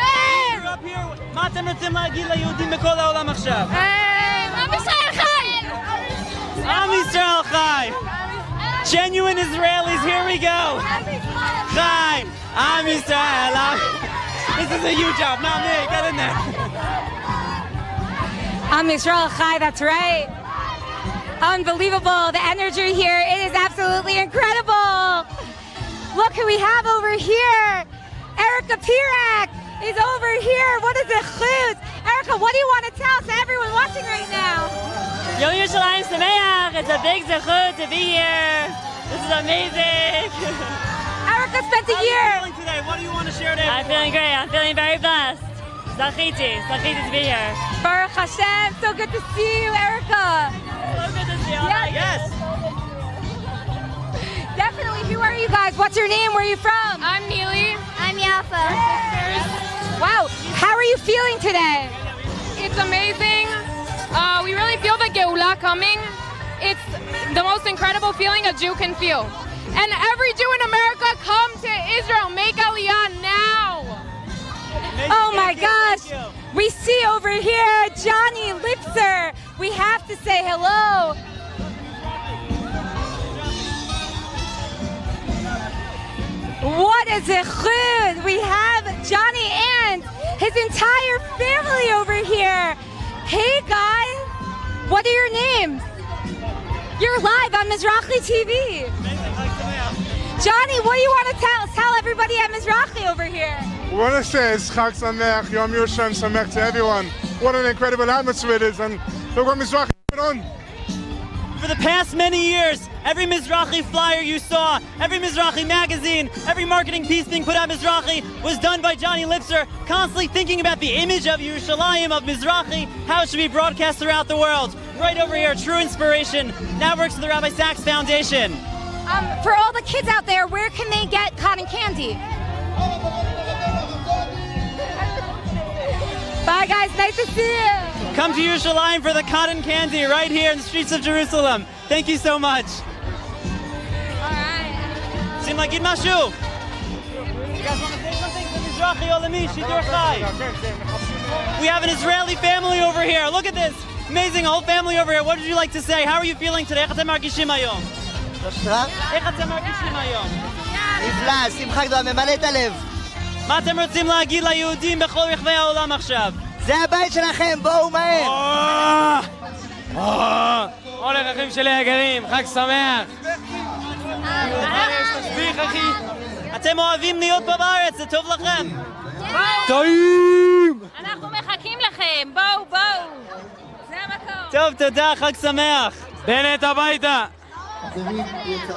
מה אתם רוצים להגיד ליהודים בכל העולם עכשיו? עם ישראל חי. עם ישראל חי. Genuine Israelis, here we go. Chai, Am Yisrael. This is a you job, not me. Get in there. Am Yisrael Chai, that's right. Unbelievable. The energy here, it is absolutely incredible. Look who we have over here. Erica Pirak is over here. What is it, chutz? Erica, what do you want to tell to everyone watching right now? Yom Yerushalayim Sameach. It's a big zechut to be here. This is amazing. Erica spent a year. How are you feeling today? What do you want to share today? I'm feeling great. I'm feeling very blessed. Zachiti to be here. Baruch Hashem, so good to see you, Erica. So good to see you. Yes. Definitely. Who are you guys? What's your name? Where are you from? I'm Neely. I'm Yafa. Wow. How are you feeling today? It's amazing. We really feel the Geulah coming. It's the most incredible feeling a Jew can feel. And every Jew in America, come to Israel. Make Aliyah now. Oh my gosh. We see over here Johnny Lipser. We have to say hello. What a zechut! We have Johnny and his entire family over here. Hey guys, what are your names? You're live on Mizrachi TV. Johnny, what do you want to tell everybody at Mizrachi over here? We want to say it's Chag Sameach, Yom Yerushalayim Sameach to everyone. What an incredible atmosphere it is, and look what Mizrachi put on. For the past many years, every Mizrachi flyer you saw, every Mizrachi magazine, every marketing piece being put out Mizrachi was done by Johnny Lipser, constantly thinking about the image of Yerushalayim, of Mizrachi, how it should be broadcast throughout the world. Right over here, true inspiration, now works for the Rabbi Sachs Foundation. For all the kids out there, where can they get cotton candy? Bye guys, nice to see you. Come to Yerushalayim for the cotton candy right here in the streets of Jerusalem. Thank you so much. Seem like Mashu. You guys want to say something? Mizrachi Olami, Shidur Chai. We have an Israeli family over here. Look at this. Amazing whole family over here. What would you like to say? How are you feeling today? איך אתם מרגישים היום? איך אתם מרגישים היום? נפלא, שמחה גדולה, ממלא את הלב. מה אתם רוצים להגיד ליהודים בכל רחבי העולם עכשיו? זה הבית שלכם, בואו מהר. הולך אחים שלי היקרים, חג שמח. אתם אוהבים להיות פה בארץ, זה טוב לכם. טעים! אנחנו מחכים לכם, בואו, בואו. זה המקום. טוב, תודה, חג שמח. בנט הביתה.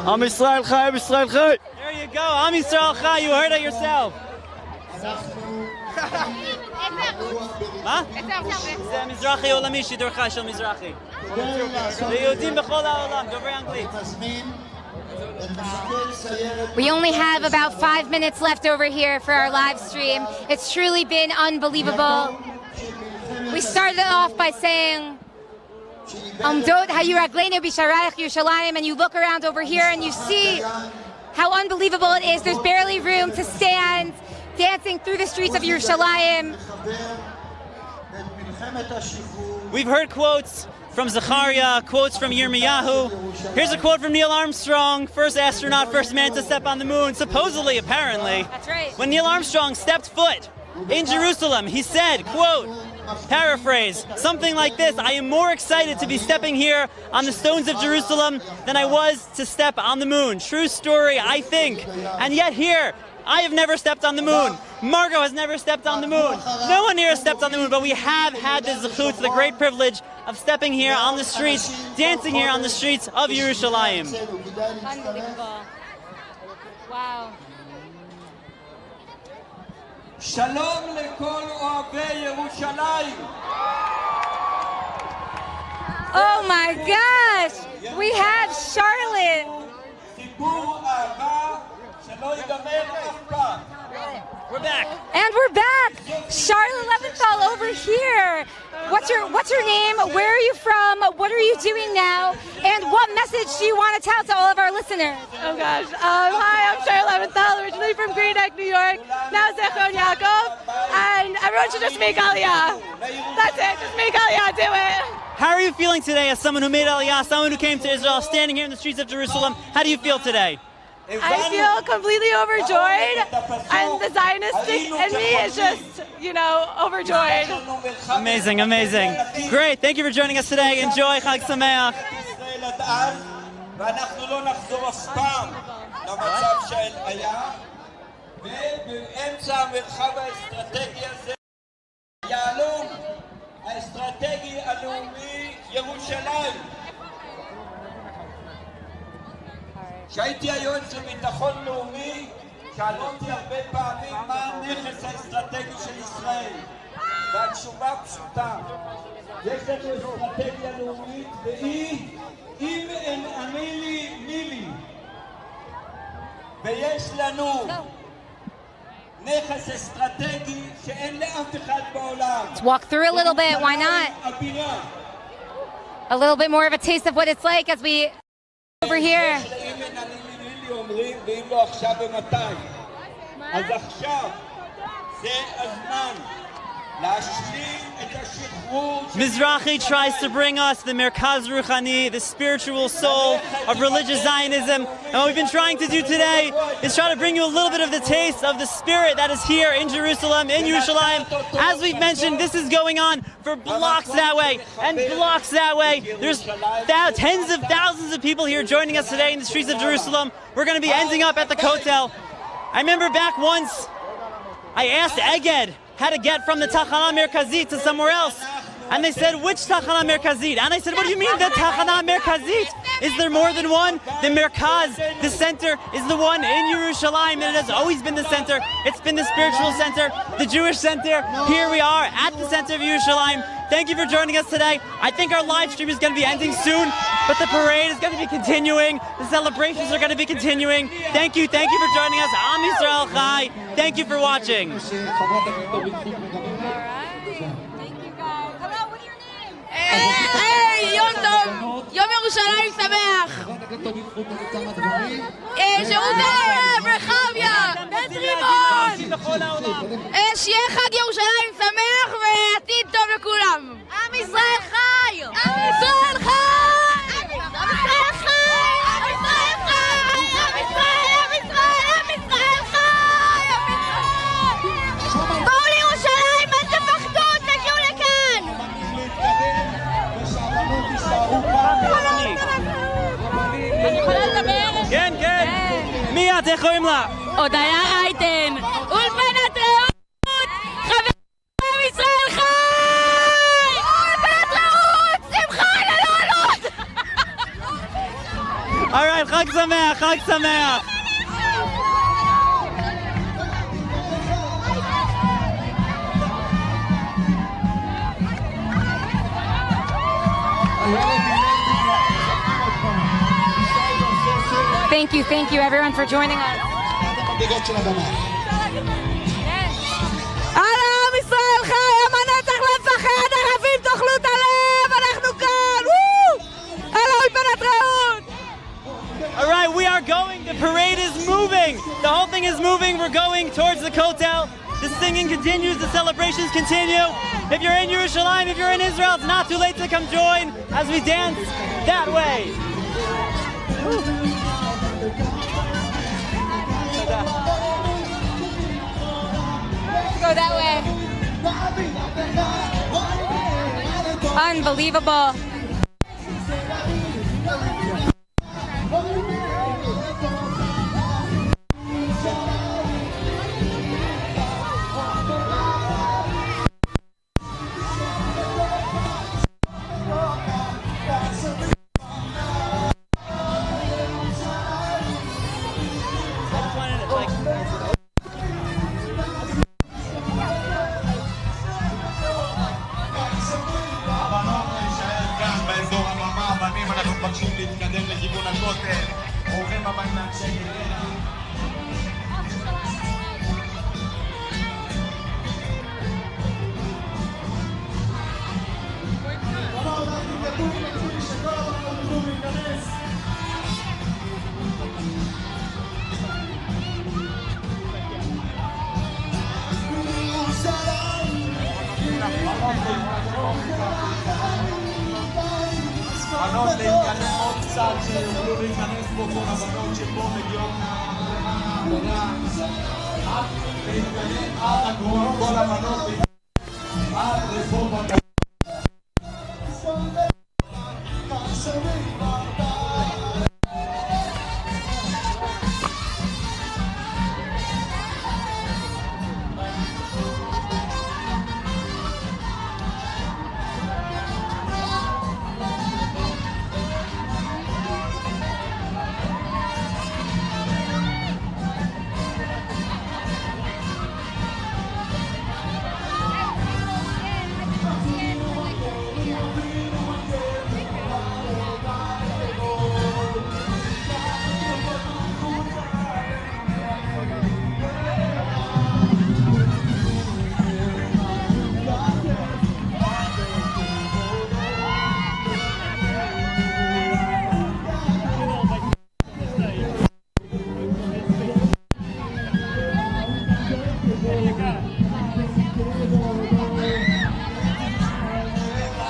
עם ישראל חי, עם ישראל חי. There you go, עם ישראל חי, you heard it yourself. מה? זה מזרחי עולמי, שידור חי של מזרחי. ליהודים בכל העולם, דוברי אנגלית. We only have about 5 minutes left over here for our live stream. It's truly been unbelievable. We started off by saying Amdot hayu ragleinu b'sharayich Yerushalayim, and you look around over here and you see how unbelievable it is. There's barely room to stand, dancing through the streets of Yerushalayim. We've heard quotes from Zechariah, quotes from Yirmiyahu. Here's a quote from Neil Armstrong, first astronaut, first man to step on the moon, supposedly, apparently. That's right. When Neil Armstrong stepped foot in Jerusalem, he said, quote, paraphrase, something like this: I am more excited to be stepping here on the stones of Jerusalem than I was to step on the moon. True story, I think. And yet here, I have never stepped on the moon. Margot has never stepped on the moon. No one here has stepped on the moon, but we have had the zechut, the great privilege of stepping here on the streets, dancing here on the streets of Yerushalayim. Unbelievable. Wow. Shalom lekol ohavei Yerushalayim. Oh my gosh! We have Charlotte. We're back. And we're back. Charlotte Leventhal over here. What's your name? Where are you from? What are you doing now? And what message do you want to tell to all of our listeners? Oh gosh. Hi, I'm Charlotte Leventhal, originally from Green Neck, New York. Now Zechron Yaakov. And everyone should just make Aliyah. That's it. Just make Aliyah. Do it. How are you feeling today as someone who made Aliyah, someone who came to Israel, standing here in the streets of Jerusalem? How do you feel today? I feel completely overjoyed, and the Zionistic in me is just, overjoyed. Amazing, amazing. Great, thank you for joining us today. Enjoy, Chag Sameach. ואנחנו לא נחזור אף פעם למצב שהיה, ובאמצע המרחב האסטרטגי הזה, יעלום האסטרטגי הלאומי ירושלים. כשהייתי היועץ לביטחון לאומי, שאלו אותי הרבה פעמים מה הנכס האסטרטגי של ישראל. והתשובה פשוטה, יש לנו אסטרטגיה לאומית, והיא אם אין אני לי, מי לי. ויש לנו נכס אסטרטגי שאין לאף אחד בעולם. Let's walk through a little bit. Why not? A little bit more of a taste of what it's like as we over here. אומרים, ואם לא עכשיו ומתי. אז עכשיו זה הזמן להשלים את השחרור. Mizrahi tries to bring us the Merkaz Ruchani, the spiritual soul of religious Zionism. And what we've been trying to do today is try to bring you a little bit of the taste of the spirit that is here in Jerusalem, in Yerushalayim. As we've mentioned, this is going on for blocks that way and blocks that way. There's tens of thousands of people here joining us today in the streets of Jerusalem. We're going to be ending up at the Kotel. I remember back once, I asked Eged how to get from the Tachana Merkazit to somewhere else. And they said, which Tachana Merkazit? And I said, what do you mean the Tachana Merkazit? Is there more than one? The Merkaz, the center, is the one in Yerushalayim, and it has always been the center. It's been the spiritual center, the Jewish center. Here we are at the center of Yerushalayim. Thank you for joining us today. I think our live stream is going to be ending soon, but the parade is going to be continuing. The celebrations are going to be continuing. Thank you for joining us. Am Yisrael Chai. Thank you for watching. יום טוב, יום ירושלים שמח. ירושלים, רחביה, בית רימון! שיהיה חג ירושלים שמח ועתיד טוב לכולם! עם ישראל חי! עם ישראל חי! עם ישראל חי! עם ישראל חי! עם ישראל חי! בואו לירושלים, אל תפחדו, תגיעו לכאן! אני יכולה לדבר? כן, כן. מי את? איך קוראים לה? הודיה רייטן. אולפנת רעות! חברים, עם ישראל חי! אולפנת רעות! שמחה ללולות! אורייט, חג שמח, חג שמח. Thank you everyone for joining us. הלאה, עם ישראל חי! אמנה צריך לפחד, ערבים תאכלו את הלב! אנחנו כאן! הלאה, אולפנת רעות! All right, we are going. The parade is moving. The whole thing is moving. We're going towards the Kotel. The singing continues. The celebrations continue. If you're in Yerushalayim, if you're in Israel, it's not too late to come join as we dance that way. Go that way. Unbelievable. בנות להתקדם עוד קצת, שיוכלו להיכנס פה כל הבנות שפה מגיעות מהעבודה. להתקדם עד הגרון, כל הבנות עד לפה בגלל.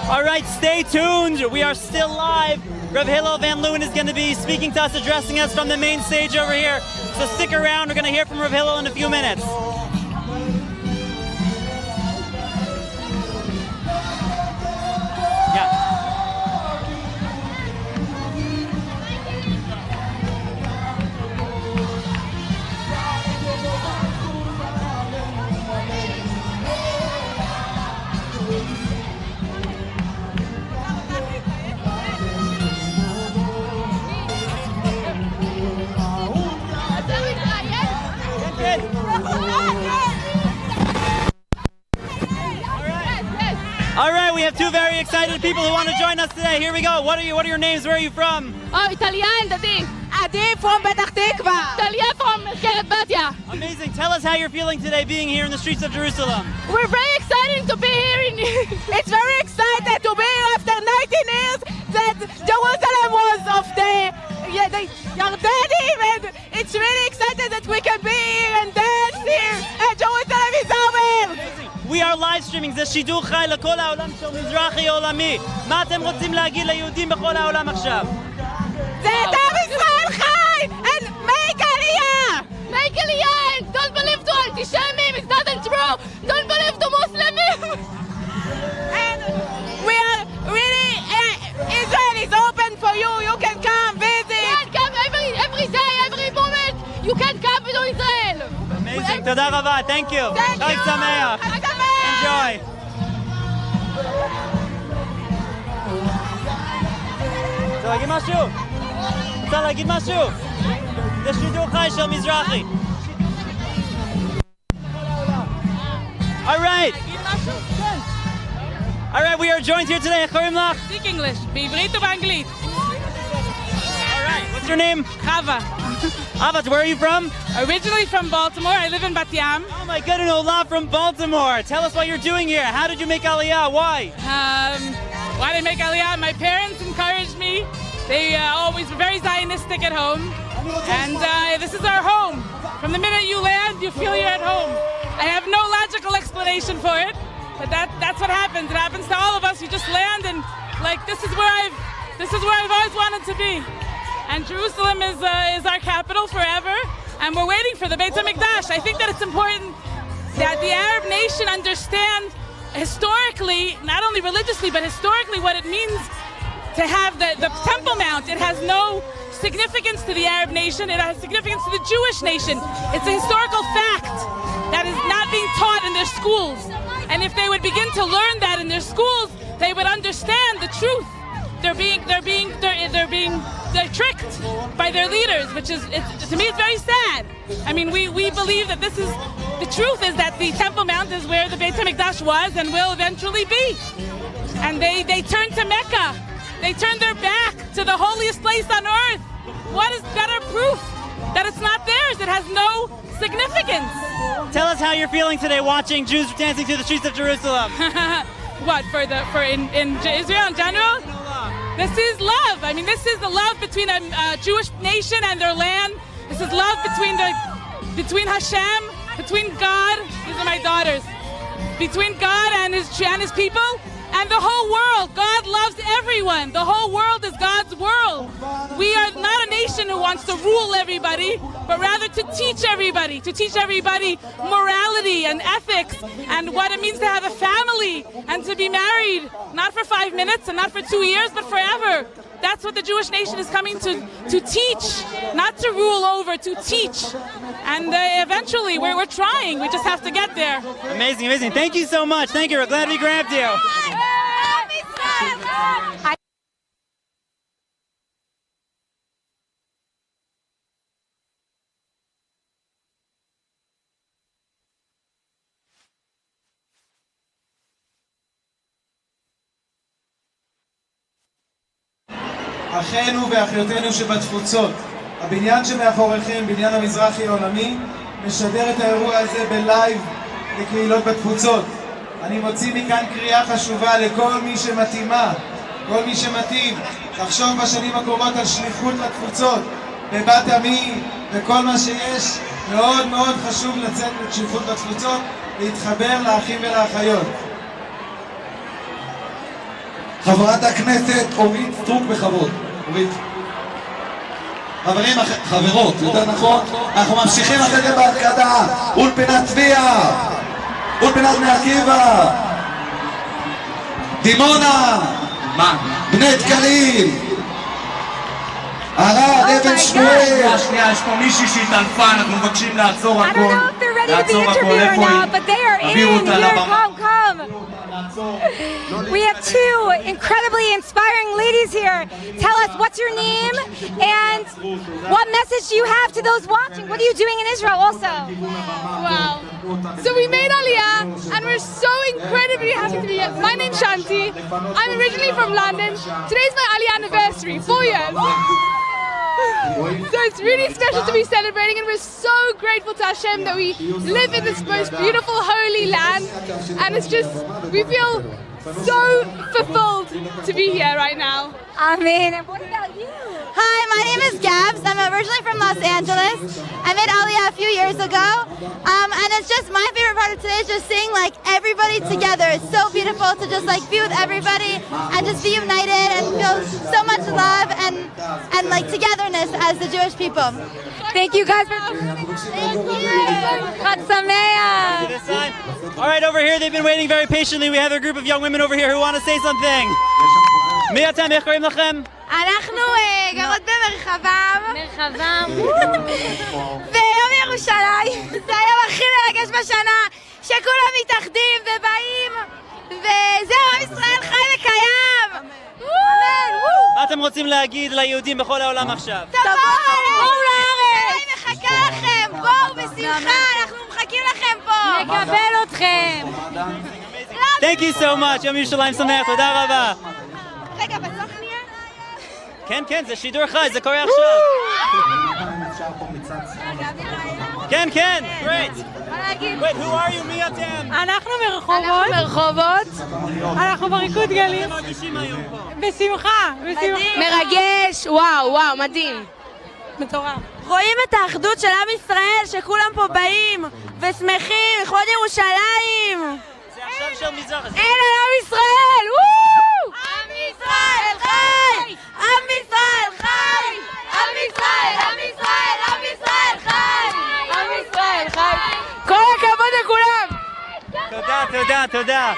All right, stay tuned. We are still live. Rev Hillel Van Leeuwen is going to be speaking to us, addressing us from the main stage over here. So stick around. We're going to hear from Rev Hillel in a few minutes. All right, we have two very excited people who want to join us today. Here we go. What are your names? Where are you from? Oh, Italian, Adi. Adi from Petach Tikva. Talia from Keret Batya. Amazing. Tell us how you're feeling today being here in the streets of Jerusalem. We're very excited to be here. It's very excited to be here after 19 years that Jerusalem was of the Yardenim, and it's really excited that we can be here and then בשידור חי לכל העולם של מזרחי עולמי. מה אתם רוצים להגיד ליהודים בכל העולם עכשיו? זה את עם ישראל חי! And make Aliyah! Make Aliyah! And don't believe to antisemitism, it's not true! Don't believe to Muslims! And we are really, Israel is open for you. You can come visit. You can come every day, every moment. You can come to Israel. Amazing. תודה רבה. Thank you. חג שמח. Enjoy. רוצה להגיד משהו? רוצה להגיד משהו? זה שידור חי של מזרחי. All right. All right, we are joined here today. איך קוראים לך? Speak English, בעברית ובאנגלית. All right, what's your name? Chava. Chava, where are you from? Originally from Baltimore, I live in Bat Yam. Oh my goodness, a lot from Baltimore. Tell us what you're doing here. How did you make Aliyah? Why? Why did I make Aliyah? My parents encouraged me. They always were very Zionistic at home. And this is our home. From the minute you land, you feel you're at home. I have no logical explanation for it, but that's what happens. It happens to all of us. You just land and like this is where I've always wanted to be. And Jerusalem is our capital forever, and we're waiting for the Beit HaMikdash. I think that it's important that the Arab nation understand historically, not only religiously, but historically what it means to have the Temple Mount. It has no significance to the Arab nation. It has significance to the Jewish nation. It's a historical fact that is not being taught in their schools. And if they would begin to learn that in their schools, they would understand the truth. They're tricked by their leaders, which is, to me, it's very sad. I mean, we believe that the truth is that the Temple Mount is where the Beit HaMikdash was and will eventually be. And they turned to Mecca. They turned their back to the holiest place on earth. What is better proof that it's not theirs? It has no significance. Tell us how you're feeling today watching Jews dancing through the streets of Jerusalem. What, in Israel in general? This is love. I mean, this is the love between a Jewish nation and their land. This is love between Hashem, between God. These are my daughters. Between God and his people and the whole world. God loves everyone. The whole world is God's world. We are not a nation who wants to rule everybody, but rather to teach everybody morality and ethics and what it means to have a family and to be married, not for 5 minutes and not for 2 years, but forever. That's what the Jewish nation is coming to teach, not to rule over, to teach. And eventually, we're trying. We just have to get there. Amazing, amazing. Thank you so much. Thank you. We're glad we grabbed you. אחינו ואחיותינו שבתפוצות, הבניין שמאחוריכם, בניין המזרחי העולמי, משדר את האירוע הזה בלייב לקהילות בתפוצות. אני מוציא מכאן קריאה חשובה לכל מי שמתאימה, כל מי שמתאים, לחשוב בשנים הקרובות על שליחות לתפוצות, בבת עמי וכל מה שיש. מאוד מאוד חשוב לצאת לשליחות בתפוצות, להתחבר לאחים ולאחיות. חברת הכנסת אורית סטרוק בכבוד. אורית. חברים, חברות, יותר נכון, אנחנו ממשיכים אחרי זה בהקרדה. אולפנת צביה, אולפנת בני עקיבא, דימונה, בני דקלים, ערד, אבן שמואל. שנייה, יש פה מישהי שהתעלפה, אנחנו מבקשים לעצור הכל. לעצור הכל, איפה היא? תביאו אותה לבמה. We have two incredibly inspiring ladies here. Tell us, what's your name and what message do you have to those watching? What are you doing in Israel also? Wow. So we made Aliyah and we're so incredibly happy to be here. My name's Shanti. I'm originally from London. Today's my Aliyah anniversary, 4 years. So it's really special to be celebrating, and we're so grateful to Hashem that we live in this most beautiful holy land, and it's just, we feel so fulfilled to be here right now. Amen. And what about you? Hi, my name is Gabs. I'm originally from Los Angeles. I met Aliyah a few years ago. And it's just my favorite part of today is just seeing like everybody together. It's so beautiful to just like be with everybody and just be united and feel so much love and like togetherness as the Jewish people. Thank you guys for Thank you. Chag Sameach. All right, over here, they've been waiting very patiently. We have a group of young women over here who want to say something. מי אתם? איך קוראים לכם? אנחנו גרות במרחבם. ביום ירושלים. זה היום הכי מרגש בשנה, שכולם מתאחדים ובאים, וזהו, עם ישראל חי וקיים. מה אתם רוצים להגיד ליהודים בכל העולם עכשיו? תבואו לארץ! אני מחכה לכם, בואו בשמחה, אנחנו מחכים לכם פה. נקבל אתכם. Thank you so much, יום ירושלים שמח, תודה רבה. רגע, בסוף נהיה? כן, כן, זה שידור חי, זה קורה עכשיו. כן, כן, great. Wait, who are you? מי אתם? אנחנו מרחובות. אנחנו בריקוד גלים. בשמחה. מרגש, וואו, מדהים. מטורף. רואים את האחדות של עם ישראל, שכולם פה באים ושמחים, לכבוד ירושלים. זה עכשיו של מזרח. אין על עם ישראל! עם ישראל חי! עם ישראל חי! עם ישראל, עם ישראל, עם ישראל חי! עם ישראל חי! כל הכבוד לכולם! תודה.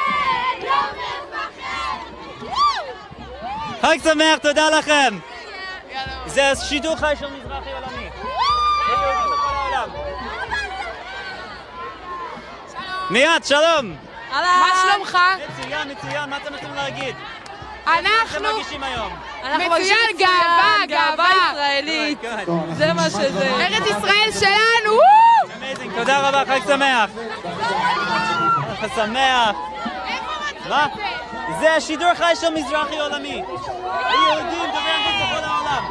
חג שמח, תודה לכם. זה שידור חי של מזרחי עולמי. מיד, שלום. מה שלומך? מצוין, מה אתם רוצים להגיד? אנחנו מרגישים היום. מצוין, גאווה ישראלית. זה מה שזה. ארץ ישראל שלנו! תודה רבה, חג שמח. חג שמח. מה? זה השידור חי של מזרחי עולמי. היהודים דוברי אנגלית בכל העולם.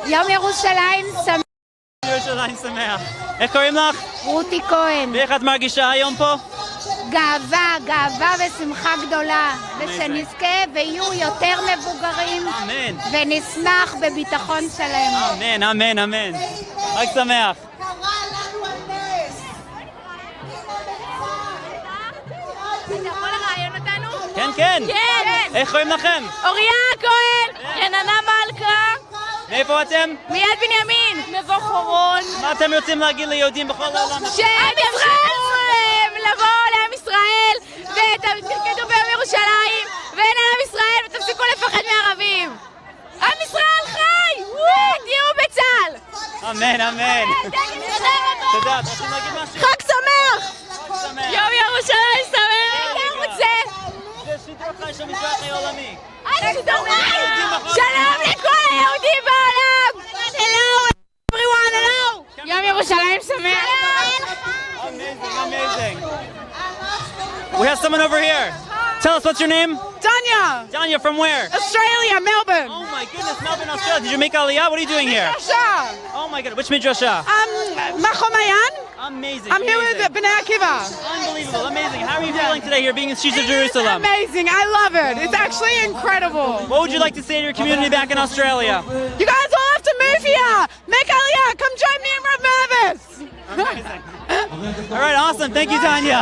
יום ירושלים שמח. ירושלים שמח. איך קוראים לך? רותי כהן. ואיך את מרגישה היום פה? גאווה ושמחה גדולה. ושנזכה ויהיו יותר מבוגרים. אמן. ונשמח בביטחון שלם. אמן. חג שמח. אתה יכול לראיין אותנו? כן. איך קוראים לכם? אוריה כהן. רננה מלכה. מאיפה אתם? מיד בנימין. מבוא חורון. מה אתם רוצים להגיד ליהודים בכל העולם? שהם ימשיכו לבוא לעם ישראל ותרקדו ביום ירושלים ואין על עם ישראל ותפסיקו לפחד מערבים. עם ישראל חי! תהיו בצה"ל! אמן. תודה, אתם רוצים להגיד משהו? חג שמח! יום ירושלים שמח! זה שידור חי של מזרחי עולמי. שלום לכל היהודים בעולם! Hello everyone, hello! יום ירושלים שמח! Amazing. We have someone over here. Tell us, what's your name? Danya, from where? Australia, Melbourne. Oh my goodness, Melbourne, Australia. Did you make Aliyah? What are you doing here? Oh my god, which midrashah? Machomayan. Amazing. I'm here with B'nai Akiva. Unbelievable, amazing. How are you feeling today here being in Streets of Jerusalem? Amazing, I love it. It's actually incredible. What would you like to say to your community back in Australia? You guys all have to move here. Make Aliyah. Come join me in Rav Mervis. Amazing. All right, awesome. Thank you, Tanya.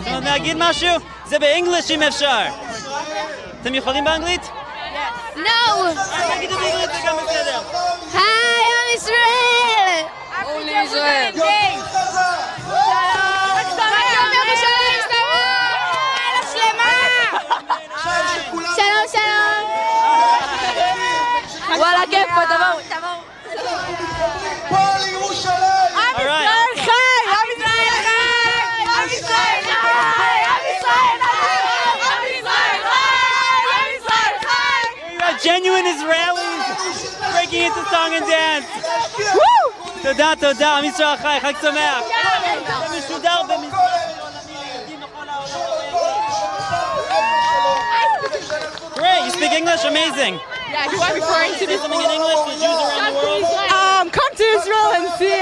אפשר להגיד משהו? זה באנגליש אם אפשר. אתם יכולים באנגלית? No! תגידו באנגלית זה גם בסדר. היי, עם ישראל! עולים ישראל. שלום. וואלה, כיף פה, תבואו. פה לירושלים! עם ישראל חי! עם ישראל חי! עם ישראל חי! עם ישראל חי! עם ישראל חי! עם ישראל חי! Are you a genuine Israeli? breaking into song and dance. תודה, תודה, עם ישראל חי, חג שמח. זה משודר Great, you speak English? Amazing. Yeah, you are referring to Say something in English to Jews around the world. Come to Israel and see.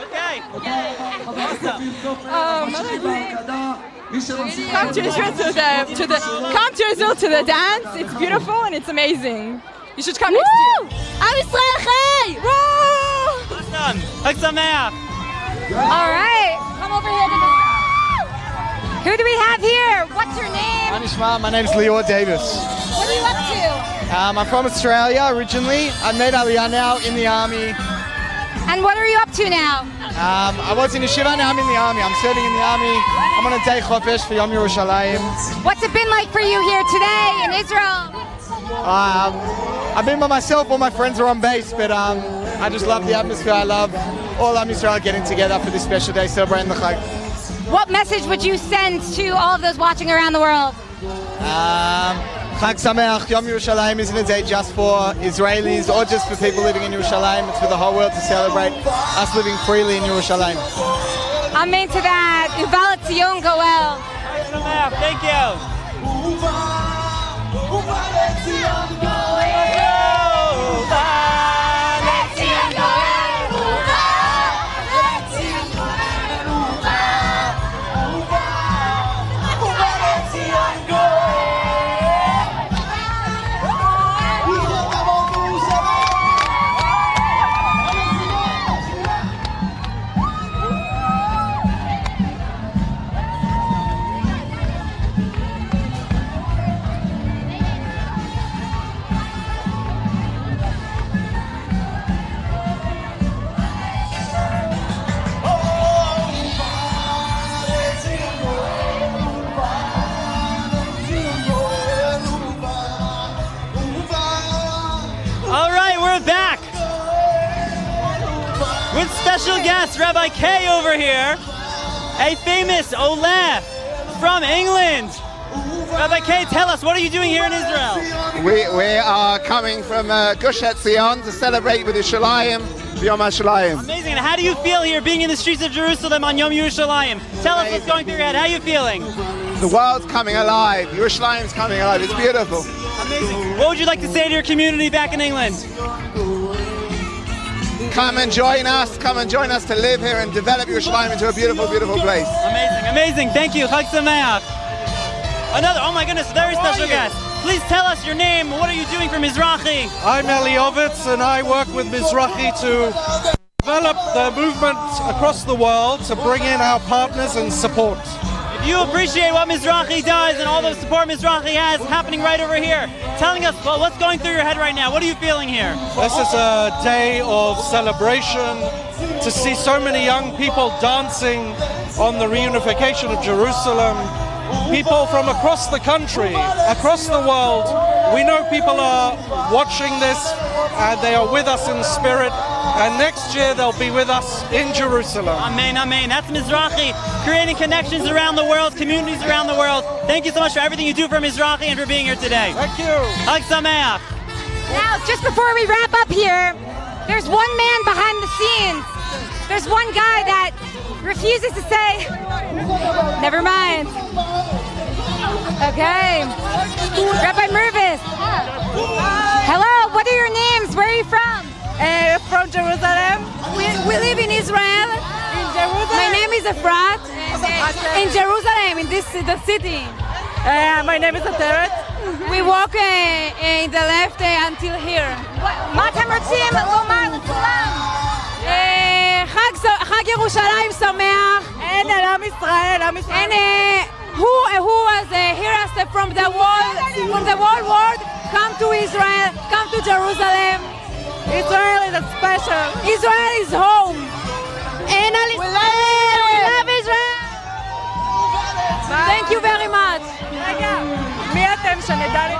Okay. Come to Israel come to Israel to the dance. It's beautiful and it's amazing. You should come next year. Am Yisrael Chai! Awesome. Chag Sameach. All right, come over here. Who do we have here? What's your name? My name's Lior Davis. What are you up to? I'm from Australia originally. I made Aliyah now in the army. And what are you up to now? I was in yeshiva, now I'm in the army. I'm serving in the army. I'm on a day chofesh for Yom Yerushalayim. What's it been like for you here today in Israel? I've been by myself, all my friends are on base, but I just love the atmosphere. I love all Am Yisrael getting together for this special day, celebrating the Chag. What message would you send to all of those watching around the world? Chag Sameach, Yom Yerushalayim isn't a day just for Israelis or just for people living in Yerushalayim. It's for the whole world to celebrate us living freely in Yerushalayim. Amen to that. Uval Tzion Goel. Thank you. With special guest Rabbi K over here, a famous Oleh from England. Rabbi K, tell us, what are you doing here in Israel? We are coming from Gush Etzion to celebrate with Yerushalayim, Yom Yerushalayim. Amazing, and how do you feel here being in the streets of Jerusalem on Yom Yerushalayim? Tell us what's going through your head, how are you feeling? The world's coming alive, Yerushalayim's coming alive, it's beautiful. Amazing. What would you like to say to your community back in England? Come and join us to live here and develop Yerushalayim into a beautiful, beautiful place. Amazing, amazing, thank you, Chag Sameach. Another, oh my goodness, very special guest. Please tell us your name, what are you doing for Mizrahi? I'm Eliyovitz and I work with Mizrahi to develop the movement across the world to bring in our partners and support. If you appreciate what Mizrahi does and all the support Mizrahi has happening right over here, telling us what's going through your head right now, what are you feeling here? This is a day of celebration to see so many young people dancing on the reunification of Jerusalem. People from across the country, across the world. We know people are watching this and they are with us in spirit. And next year they'll be with us in Jerusalem. Amen, amen. That's Mizrahi, creating connections around the world, communities around the world. Thank you so much for everything you do for Mizrahi and for being here today. Thank you. Chag Sameach. Now, just before we wrap up here, there's one man behind the scenes. There's one guy that refuses to say, never mind. Okay. Rabbi Mervis. Hello, what are your names? Where are you from? From Jerusalem. We live in Israel. In Jerusalem. My name is Efrat. In Jerusalem, in the city. My name is Ateret. We walk in the left until here. מה אתם רוצים לומר לכולם? חג ירושלים שמח. אין עם ישראל, עם ישראל. Who was hear us from the whole world, come to Israel, come to Jerusalem. Israel is special. Israel is home. We love Israel. Thank you very much. מי אתם שנדע לי?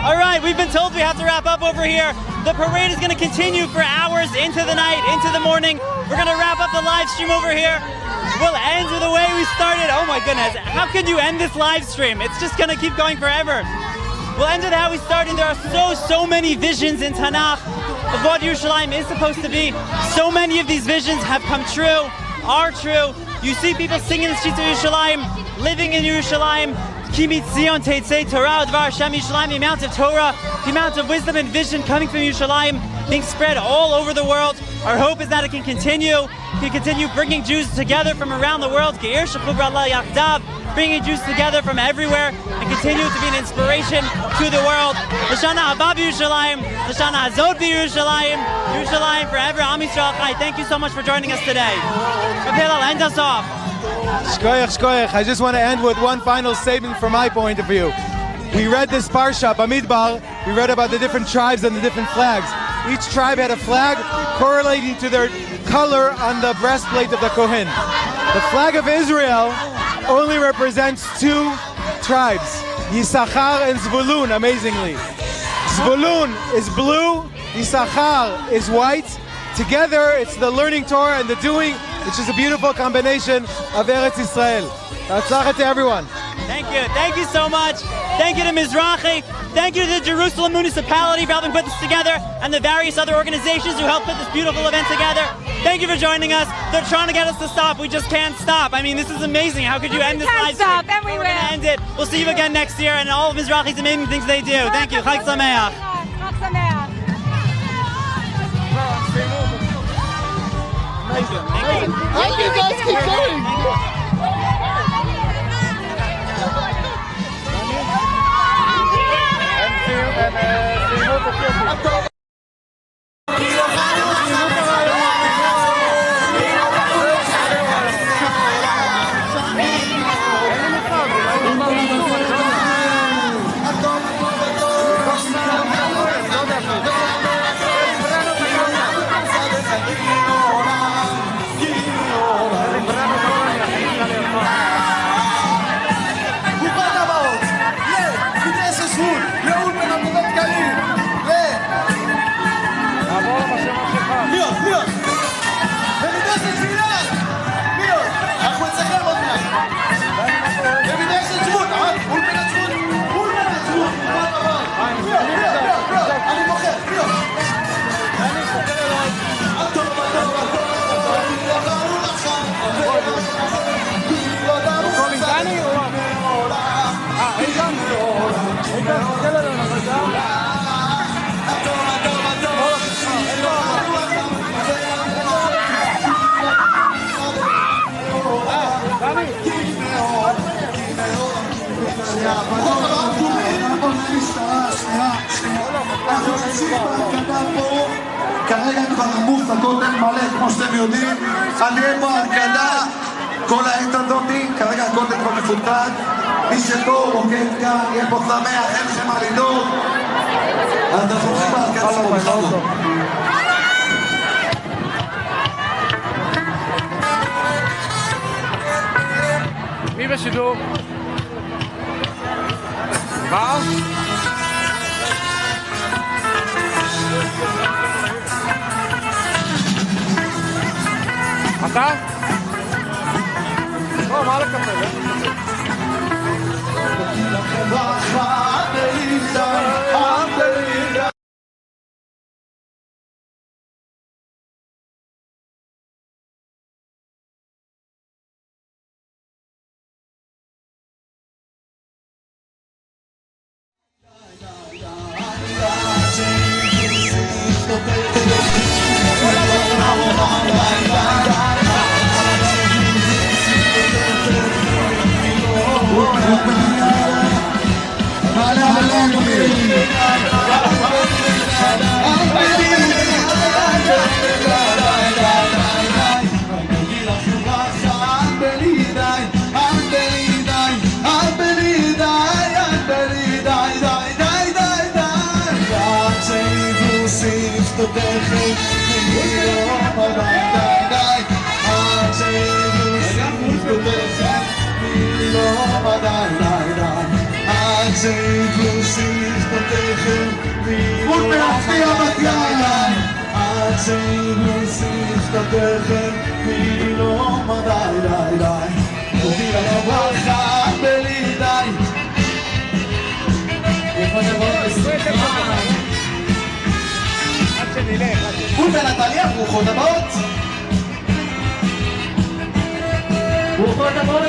All right, we've been told we have to wrap up over here. The parade is going to continue for hours into the night, into the morning. We're going to wrap up the live stream over here. we'll end with the way we started. Oh my goodness, how could you end this live stream? It's just gonna keep going forever. We'll end with how we started. There are so many visions in Tanakh of what Yerushalayim is supposed to be. So many of these visions have come true, are true. You see people singing the streets of Yerushalayim, living in Yerushalayim. Ki mitzion teitzei Torah udvar Hashem Yerushalayim. The amount of Torah, the amount of wisdom and vision coming from Yerushalayim being spread all over the world. Our hope is that it can continue bringing Jews together from around the world, bringing Jews together from everywhere, and continue to be an inspiration to the world. L'shana haba b'Yerushalayim, l'shana hazot b'Yerushalayim, Yerushalayim forever. Am Yisrael Chai. Thank you so much for joining us today. Rabbi, end us off. Shkoyach. I just want to end with one final statement from my point of view. We read this parsha, Bamidbar, we read about the different tribes and the different flags. Each tribe had a flag correlating to their color on the breastplate of the Kohen. The flag of Israel only represents two tribes, Yisachar and Zvulun, amazingly. Zvulun is blue, Yisachar is white. Together, it's the learning Torah and the doing, which is a beautiful combination of Eretz Yisrael. Hatzlacha to everyone. Thank you so much. Thank you to Mizrahi. Thank you to the Jerusalem municipality for helping put this together, and the various other organizations who helped put this beautiful event together. Thank you for joining us. They're trying to get us to stop. We just can't stop. I mean, this is amazing. How could you end this live stream? Stop, and we will. End it. We'll see you again next year, and all of Mizrahi's amazing things they do. Thank you. Chag Sameach. Chag Sameach. Thank you. Guys, keep going. כרגע כבר עמוס הכותל מלא, כמו שאתם יודעים. אני אהיה פה הרקדה כל העת הזאתי. כרגע הכותל כבר מפותח. מי שטוב רוקד כאן, יהיה פה שמח, אין לכם מה לדאוג. אז אנחנו הולכים בהרקדה שלנו בכבוד. מי בשידור? מה? אתה? לא, מה לקפל? Cause אפילו מדי די די תוביל לנו ברכה בלי די אולפנת עלייה, ברוכות הבאות. ברוכות הבאות